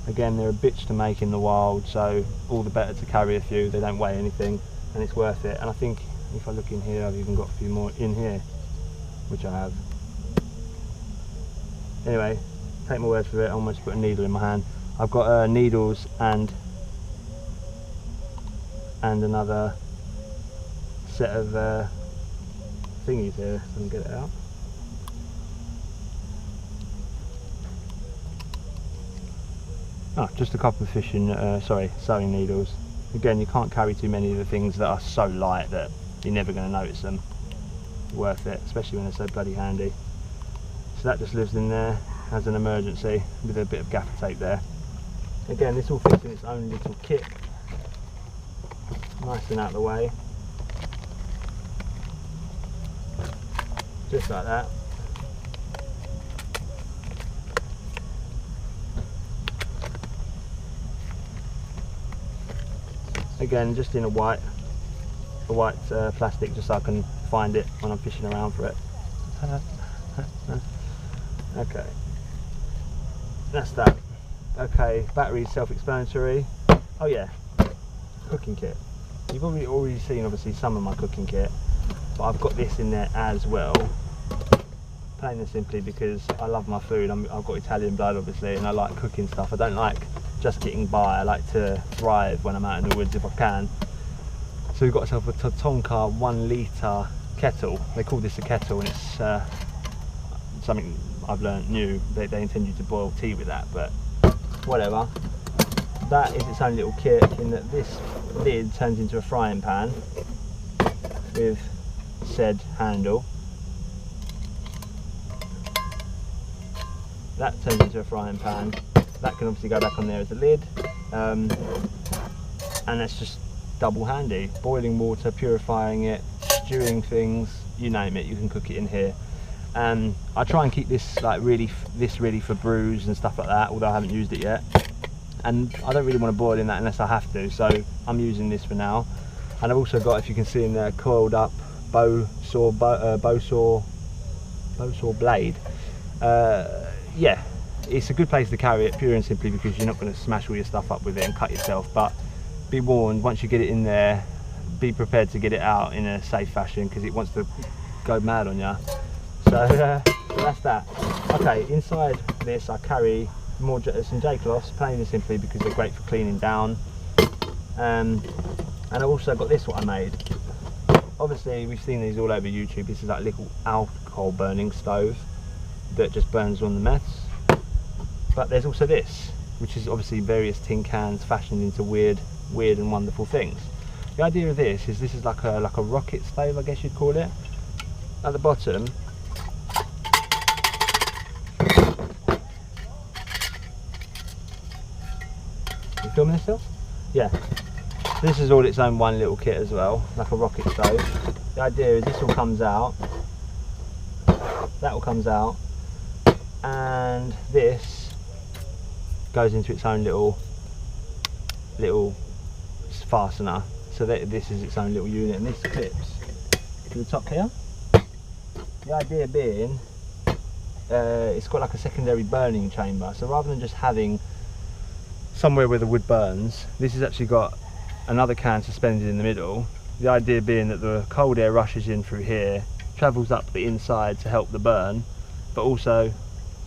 Again, they're a bitch to make in the wild, so all the better to carry a few. They don't weigh anything and it's worth it. And I think if I look in here, I've even got a few more in here, which I have. Anyway, take my word for it, I almost put a needle in my hand. I've got needles and another set of thingies here. Let me get it out. Oh, just a couple of sewing needles. Again, you can't carry too many of the things that are so light that you're never going to notice them. Worth it, especially when they're so bloody handy. So that just lives in there as an emergency with a bit of gaffer tape there. Again, this all fits in its own little kit. Nice and out of the way. Just like that. Again, just in a white plastic, just so I can find it when I'm fishing around for it. Okay, that's that. Okay, batteries self-explanatory. Oh yeah, cooking kit. You've already seen obviously some of my cooking kit, but I've got this in there as well. Plain and simply because I love my food. I've got Italian blood obviously, and I like cooking stuff. I don't like just getting by. I like to thrive when I'm out in the woods if I can. So we've got ourselves a Tatonka 1 litre kettle. They call this a kettle, and it's something I've learned new. They intend you to boil tea with that, but whatever. That is its own little kit in that this lid turns into a frying pan with said handle. That turns into a frying pan. That can obviously go back on there as a lid, and that's just double handy. Boiling water, purifying it, stewing things, you name it, you can cook it in here. I try and keep this like really for brews and stuff like that, although I haven't used it yet. And I don't really want to boil in that unless I have to, so I'm using this for now. And I've also got, if you can see in there, coiled up bow saw blade. Yeah, it's a good place to carry it, pure and simply because you're not going to smash all your stuff up with it and cut yourself. But be warned, once you get it in there, be prepared to get it out in a safe fashion because it wants to go mad on you. So that's that. Okay, inside this I carry some J-cloths, plain and simply because they're great for cleaning down. And I've also got this, what I made. Obviously we've seen these all over YouTube. This is like a little alcohol burning stove that just burns on the meths. But there's also this, which is obviously various tin cans fashioned into weird and wonderful things. The idea of this is like a rocket stove, I guess you'd call it. At the bottom, you filming this still? Yeah. This is all its own one little kit as well, like a rocket stove. The idea is this all comes out, that all comes out, and this goes into its own little fastener. So that this is its own little unit, and this clips to the top here. The idea being, it's got like a secondary burning chamber. So rather than just having somewhere where the wood burns, this has actually got another can suspended in the middle. The idea being that the cold air rushes in through here travels up the inside to help the burn, but also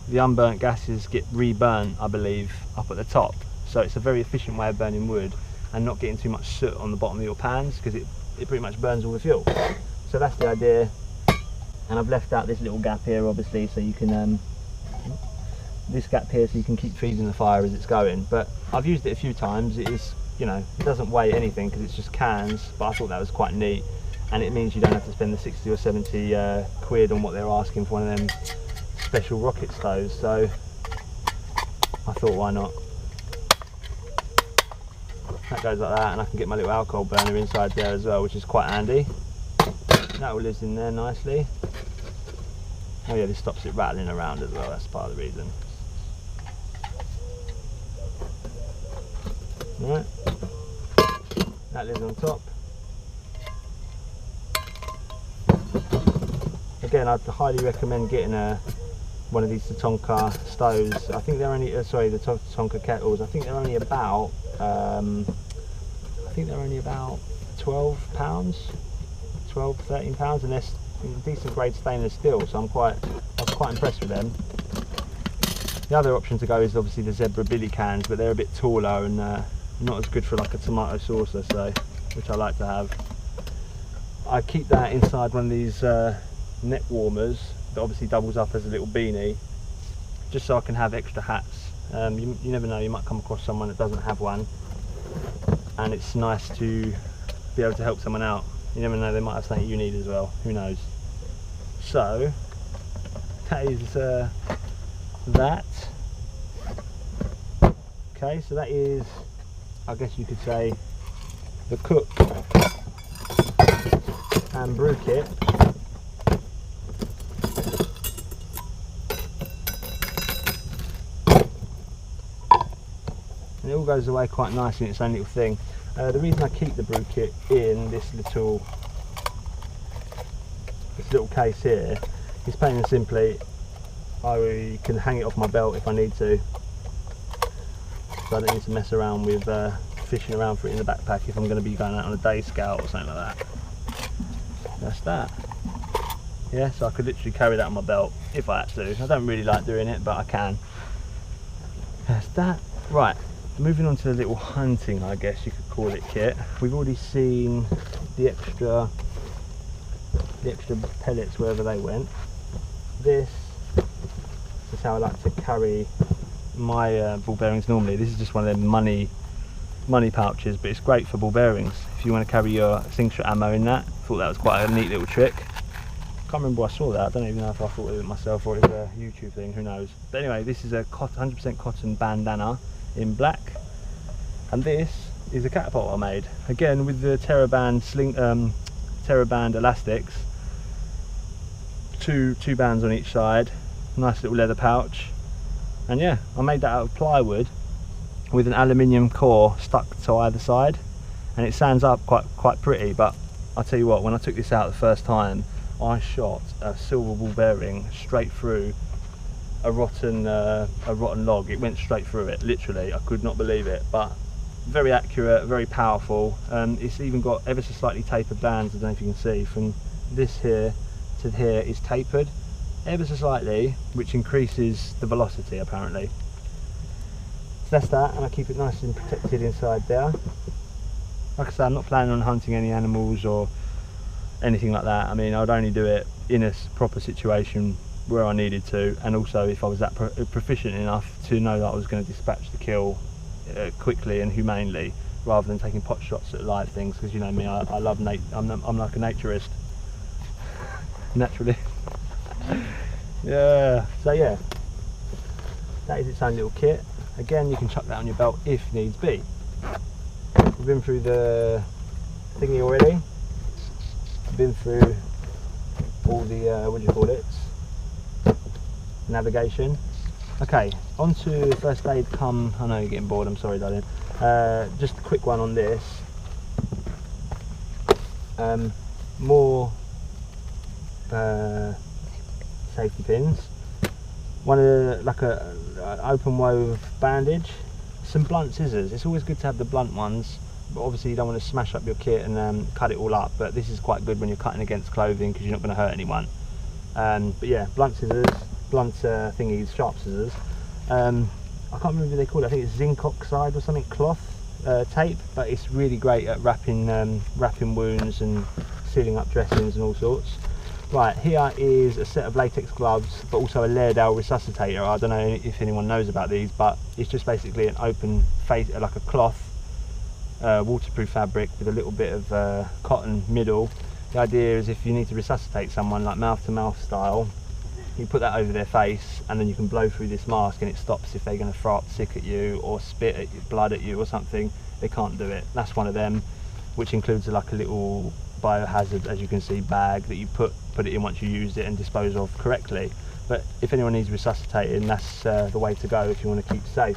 the unburnt gases get reburnt, I believe, up at the top. So it's a very efficient way of burning wood and not getting too much soot on the bottom of your pans, because it pretty much burns all the fuel. So that's the idea. And I've left out this little gap here, obviously, so you can this gap here, so you can keep feeding the fire as it's going. But I've used it a few times. It is, you know, it doesn't weigh anything because it's just cans, but I thought that was quite neat, and it means you don't have to spend the 60 or 70 quid on what they're asking for one of them special rocket stoves. So I thought, why not? That goes like that, and I can get my little alcohol burner inside there as well, which is quite handy. That all lives in there nicely. Oh yeah, this stops it rattling around as well, that's part of the reason. Right, that lives on top. Again, I'd highly recommend getting one of these Tatonka stoves. I think they're only, sorry, the Tatonka kettles. I think they're only about, £12, 12, 13 pounds, and they're decent grade stainless steel. So I was quite impressed with them. The other option to go is obviously the Zebra Billy cans, but they're a bit taller and not as good for like a tomato saucer, so which I like to have. I keep that inside one of these neck warmers that obviously doubles up as a little beanie, just so I can have extra hats. You never know, you might come across someone that doesn't have one, and it's nice to be able to help someone out. You never know, they might have something you need as well, who knows. So that is that. Okay, so that is, I guess you could say, the cook and brew kit. And it all goes away quite nicely in its own little thing. The reason I keep the brew kit in this little case here is plain and simply, I can hang it off my belt if I need to, so I don't need to mess around with fishing around for it in the backpack if I'm going to be going out on a day scout or something like that. That's that. Yeah, so I could literally carry that on my belt if I had to. I don't really like doing it, but I can. That's that. Right, moving on to the little hunting, I guess you could call it, kit. We've already seen the extra pellets wherever they went. This is how I like to carry my ball bearings normally. This is just one of them money pouches, but it's great for ball bearings if you want to carry your slingshot ammo in that. Thought that was quite a neat little trick. Can't remember where I saw that. I don't even know if I thought of it myself or it was a YouTube thing, who knows. But anyway, this is a 100% cotton bandana in black, and this is a catapult I made, again with the TerraBand TerraBand elastics, two bands on each side, nice little leather pouch. And yeah, I made that out of plywood with an aluminium core stuck to either side, and it stands up quite pretty. But I'll tell you what, when I took this out the first time, I shot a silver ball bearing straight through a rotten log. It went straight through it, literally. I could not believe it, but very accurate, very powerful. It's even got ever so slightly tapered bands. I don't know if you can see, from this here to here is tapered ever so slightly, which increases the velocity apparently. So that's that, and I keep it nice and protected inside there. Like I said, I'm not planning on hunting any animals or anything like that. I mean, I'd only do it in a proper situation where I needed to, and also if I was that proficient enough to know that I was going to dispatch the kill quickly and humanely, rather than taking pot shots at live things, because you know me, I love I'm like a naturist naturally. Yeah, so yeah, that is its own little kit. Again, you can chuck that on your belt if needs be. We've been through the thingy already. I've been through all the what do you call it, navigation. Okay, on to first aid come. I know you're getting bored, I'm sorry darling. Just a quick one on this. More safety pins, one of the, like an open wove bandage, some blunt scissors. It's always good to have the blunt ones but obviously you don't want to smash up your kit and cut it all up, but this is quite good when you're cutting against clothing because you're not going to hurt anyone. But yeah, blunt scissors, blunt thingies, sharp scissors. I can't remember what they call it, I think it's zinc oxide or something, cloth tape, but it's really great at wrapping wounds and sealing up dressings and all sorts. Right, here is a set of latex gloves, but also a Lairdale resuscitator. I don't know if anyone knows about these, but it's just basically an open face, like a cloth, waterproof fabric with a little bit of cotton middle. The idea is if you need to resuscitate someone, like mouth to mouth style, you put that over their face and then you can blow through this mask and it stops if they're going to throw up sick at you or spit at you, blood at you or something. They can't do it. That's one of them, which includes like a little biohazard, as you can see, bag that you put it in once you used it and dispose of correctly. But if anyone needs resuscitating, that's the way to go if you want to keep safe.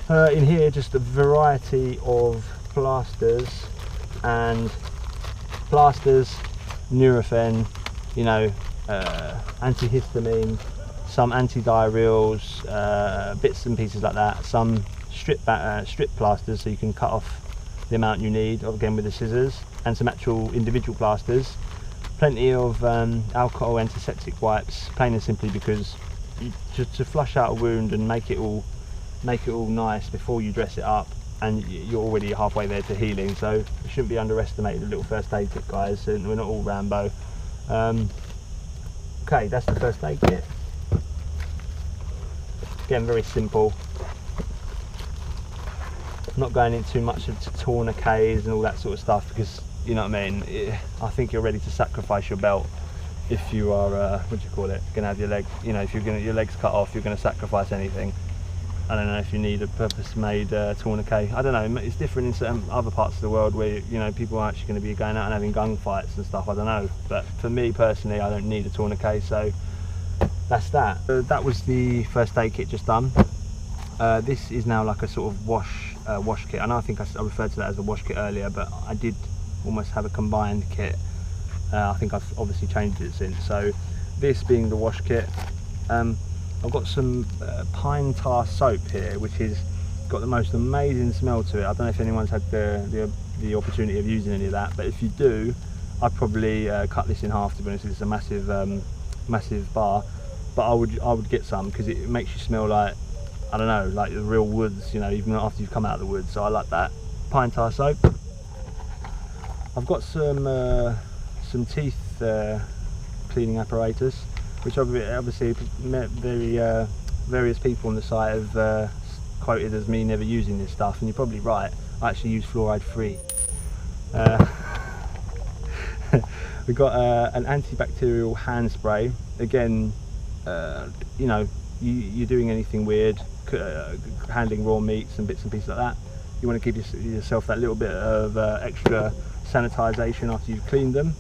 In here, just a variety of plasters, Nurofen, you know, antihistamine, some antidiarrheals, bits and pieces like that, some strip plasters so you can cut off the amount you need, again with the scissors, and some actual individual plasters. Plenty of alcohol antiseptic wipes, plain and simply because just to flush out a wound and make it all nice before you dress it up, and you're already halfway there to healing, so it shouldn't be underestimated, a little first aid kit, guys, and we're not all Rambo. Okay, that's the first aid kit. Again, very simple. I'm not going into too much into tourniquets and all that sort of stuff because, you know what I mean, I think you're ready to sacrifice your belt if you are, what do you call it, gonna have your leg, you know, if you're gonna, your legs cut off, you're gonna sacrifice anything. I don't know if you need a purpose-made tourniquet. I don't know, it's different in certain other parts of the world where, you know, people are actually going to be going out and having gunfights and stuff, I don't know. But for me personally, I don't need a tourniquet, so that's that. That was the first aid kit just done. This is now like a sort of wash kit. I know I think I referred to that as a wash kit earlier, but I did almost have a combined kit. I think I've obviously changed it since. So this being the wash kit, I've got some pine tar soap here, which has got the most amazing smell to it. I don't know if anyone's had the opportunity of using any of that, but if you do, I'd probably cut this in half, to be honest. It's a massive massive bar, but I would get some because it makes you smell like, I don't know, like the real woods, you know, even after you've come out of the woods. So I like that. Pine tar soap. I've got some teeth cleaning apparatus, which obviously various people on the site have quoted as me never using this stuff, and you're probably right. I actually use fluoride free. We've got an antibacterial hand spray. Again, you know, you're doing anything weird, handling raw meats and bits and pieces like that, you want to give yourself that little bit of extra sanitization after you've cleaned them.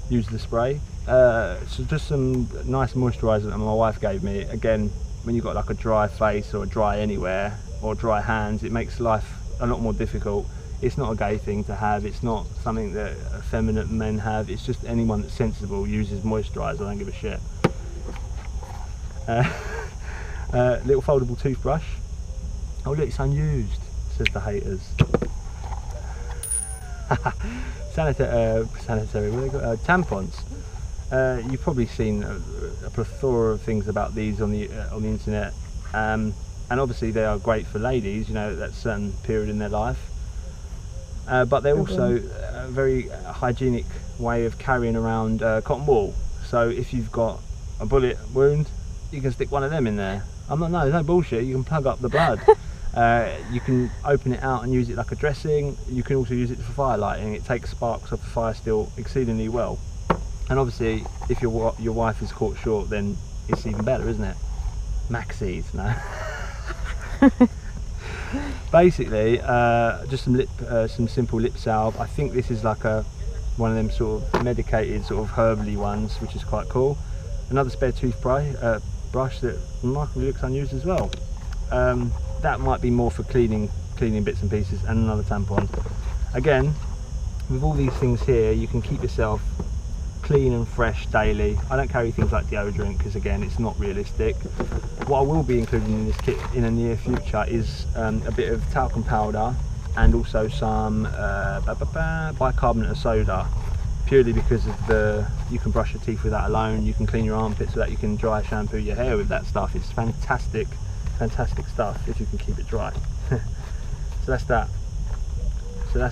Use the spray. So just some nice moisturiser that my wife gave me. Again, when you've got like a dry face or dry anywhere or dry hands, it makes life a lot more difficult. It's not a gay thing to have, it's not something that effeminate men have, it's just anyone that's sensible uses moisturiser. I don't give a shit. Little foldable toothbrush. Oh look, it's unused, says the haters. Sanitary, what have they got? Tampons. You've probably seen a plethora of things about these on the internet, and obviously they are great for ladies, you know, at that certain period in their life. But they're also a very hygienic way of carrying around cotton wool. So if you've got a bullet wound, you can stick one of them in there. There's no bullshit. You can plug up the blood. You can open it out and use it like a dressing. You can also use it for fire lighting. It takes sparks off the fire still exceedingly well. And obviously, if your wife is caught short, then it's even better, isn't it? Maxis, no. Basically, just some simple lip salve. I think this is like one of them sort of medicated, sort of herbally ones, which is quite cool. Another spare toothbrush that remarkably looks unused as well. That might be more for cleaning bits and pieces, and another tampon. Again, with all these things here, you can keep yourself clean and fresh daily. I don't carry things like deodorant because again, it's not realistic. What I will be including in this kit in the near future is a bit of talcum powder and also some bicarbonate of soda, purely because of you can brush your teeth with that alone, you can clean your armpits with that, you can dry shampoo your hair with that stuff. It's fantastic stuff if you can keep it dry. So that's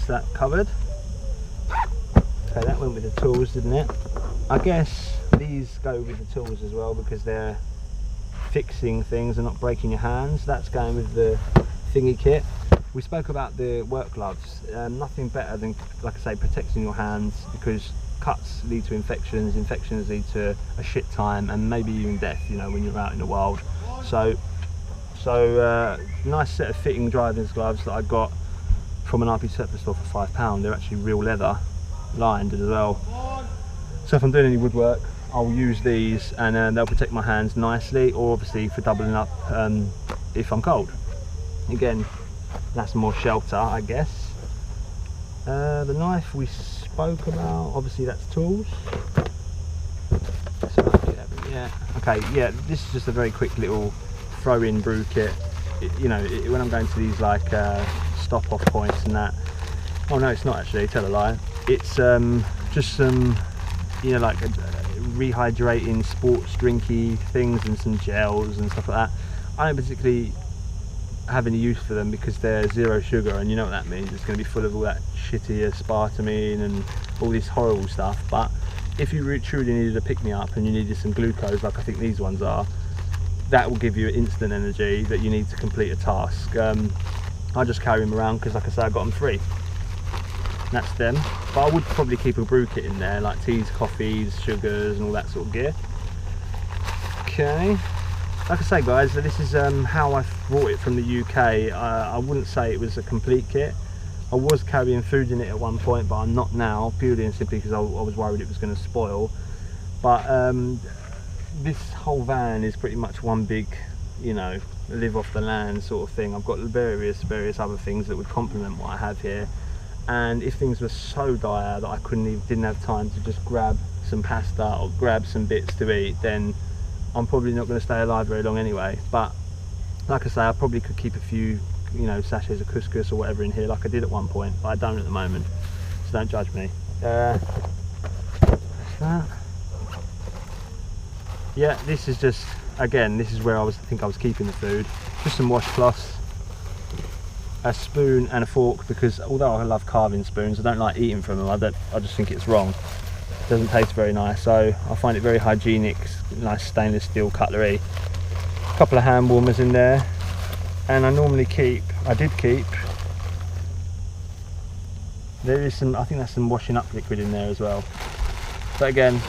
that covered. Okay, that went with the tools, didn't it? I guess these go with the tools as well because they're fixing things and not breaking your hands. That's going with the thingy kit. We spoke about the work gloves. Nothing better than, like I say, protecting your hands, because cuts lead to infections, infections lead to a shit time and maybe even death, you know, when you're out in the wild. So nice set of fitting driving gloves that I got from an RP surplus store for £5. They're actually real leather lined as well. So if I'm doing any woodwork, I'll use these, and they'll protect my hands nicely, or obviously for doubling up if I'm cold. Again, that's more shelter, I guess. The knife we spoke about, obviously that's tools. So, yeah, okay, yeah, this is just a very quick little throw-in brew kit. You know, when I'm going to these like stop-off points and that. Oh no, it's not actually, tell a lie. It's just some, you know, like rehydrating sports drinky things and some gels and stuff like that. I don't particularly have any use for them because they're 0 sugar, and you know what that means. It's going to be full of all that shitty aspartame and all this horrible stuff. But if you truly needed a pick-me-up and you needed some glucose, like I think these ones are, that will give you instant energy that you need to complete a task. I just carry them around because, like I say, I got them free. That's them. But I would probably keep a brew kit in there, like teas, coffees, sugars and all that sort of gear. Okay, like I say guys, this is how I brought it from the UK. I wouldn't say it was a complete kit. I was carrying food in it at one point, but I'm not now, purely and simply because I was worried it was going to spoil. But this whole van is pretty much one big, you know, live off the land sort of thing. I've got various other things that would complement what I have here. And if things were so dire that I didn't have time to just grab some pasta or grab some bits to eat, then I'm probably not going to stay alive very long anyway. But like I say, I probably could keep a few, you know, sachets of couscous or whatever in here like I did at one point, but I don't at the moment, so don't judge me. That's that. Yeah, this is just, again, this is where I think I was keeping the food. Just some washcloths, a spoon and a fork, because although I love carving spoons, I don't like eating from them. I just think it's wrong. It doesn't taste very nice, so I find it very hygienic. Nice stainless steel cutlery. A couple of hand warmers in there, and I did keep. There is some, I think that's some washing up liquid in there as well. But again,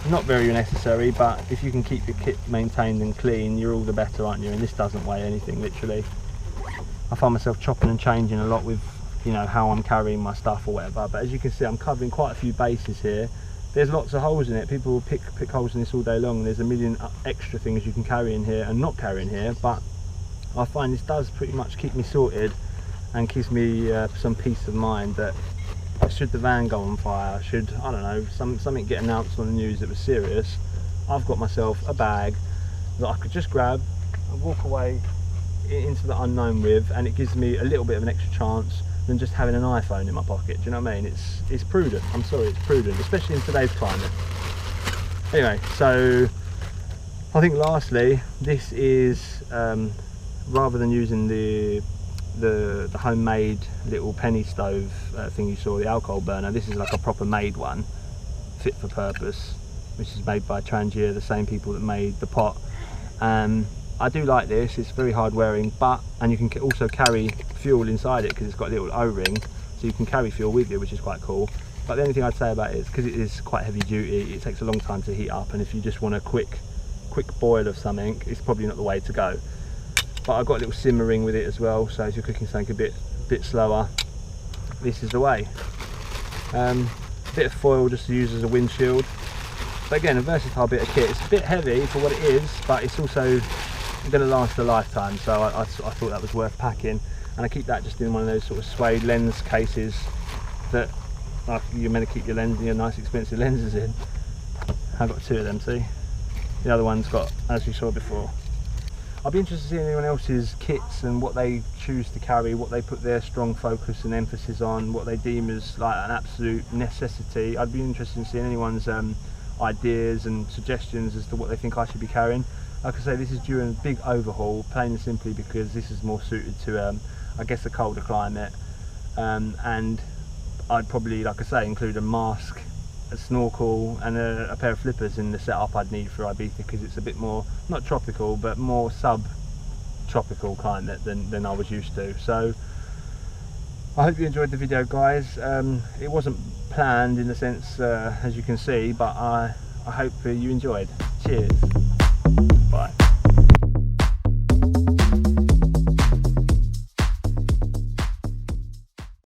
not very necessary, but if you can keep your kit maintained and clean, you're all the better, aren't you? And this doesn't weigh anything, literally. I find myself chopping and changing a lot with, you know, how I'm carrying my stuff or whatever. But as you can see, I'm covering quite a few bases here. There's lots of holes in it. People will pick holes in this all day long. There's a million extra things you can carry in here and not carry in here. But I find this does pretty much keep me sorted and gives me some peace of mind that should the van go on fire, should, I don't know, something get announced on the news that was serious, I've got myself a bag that I could just grab and walk away into the unknown with, and it gives me a little bit of an extra chance than just having an iPhone in my pocket. Do you know what I mean? It's prudent. I'm sorry, it's prudent, especially in today's climate. Anyway, so I think lastly, this is rather than using the homemade little penny stove thing you saw, the alcohol burner, this is like a proper made one, fit for purpose, which is made by Trangier, the same people that made the pot. I do like this. It's very hard wearing, and you can also carry fuel inside it because it's got a little O-ring, so you can carry fuel with you, which is quite cool. But the only thing I'd say about it is because it is quite heavy duty, it takes a long time to heat up, and if you just want a quick boil of something, it's probably not the way to go. But I've got a little simmering with it as well, so if you're cooking something a bit slower, this is the way. Bit of foil just to use as a windshield. But again, a versatile bit of kit. It's a bit heavy for what it is, but it's also going to last a lifetime, so I thought that was worth packing. And I keep that just in one of those sort of suede lens cases that you're meant to keep your nice expensive lenses in. I've got two of them, see? The other one's got, as you saw before. I'll be interested to see anyone else's kits and what they choose to carry, what they put their strong focus and emphasis on, what they deem as like an absolute necessity. I'd be interested in seeing anyone's ideas and suggestions as to what they think I should be carrying. Like I say, this is due a big overhaul, plain and simply because this is more suited to, I guess, a colder climate. And I'd probably, like I say, include a mask, a snorkel and a pair of flippers in the setup I'd need for Ibiza, because it's a bit more, not tropical, but more sub-tropical climate than I was used to. So I hope you enjoyed the video, guys. It wasn't planned in the sense, as you can see, but I hope you enjoyed. Cheers. Bye.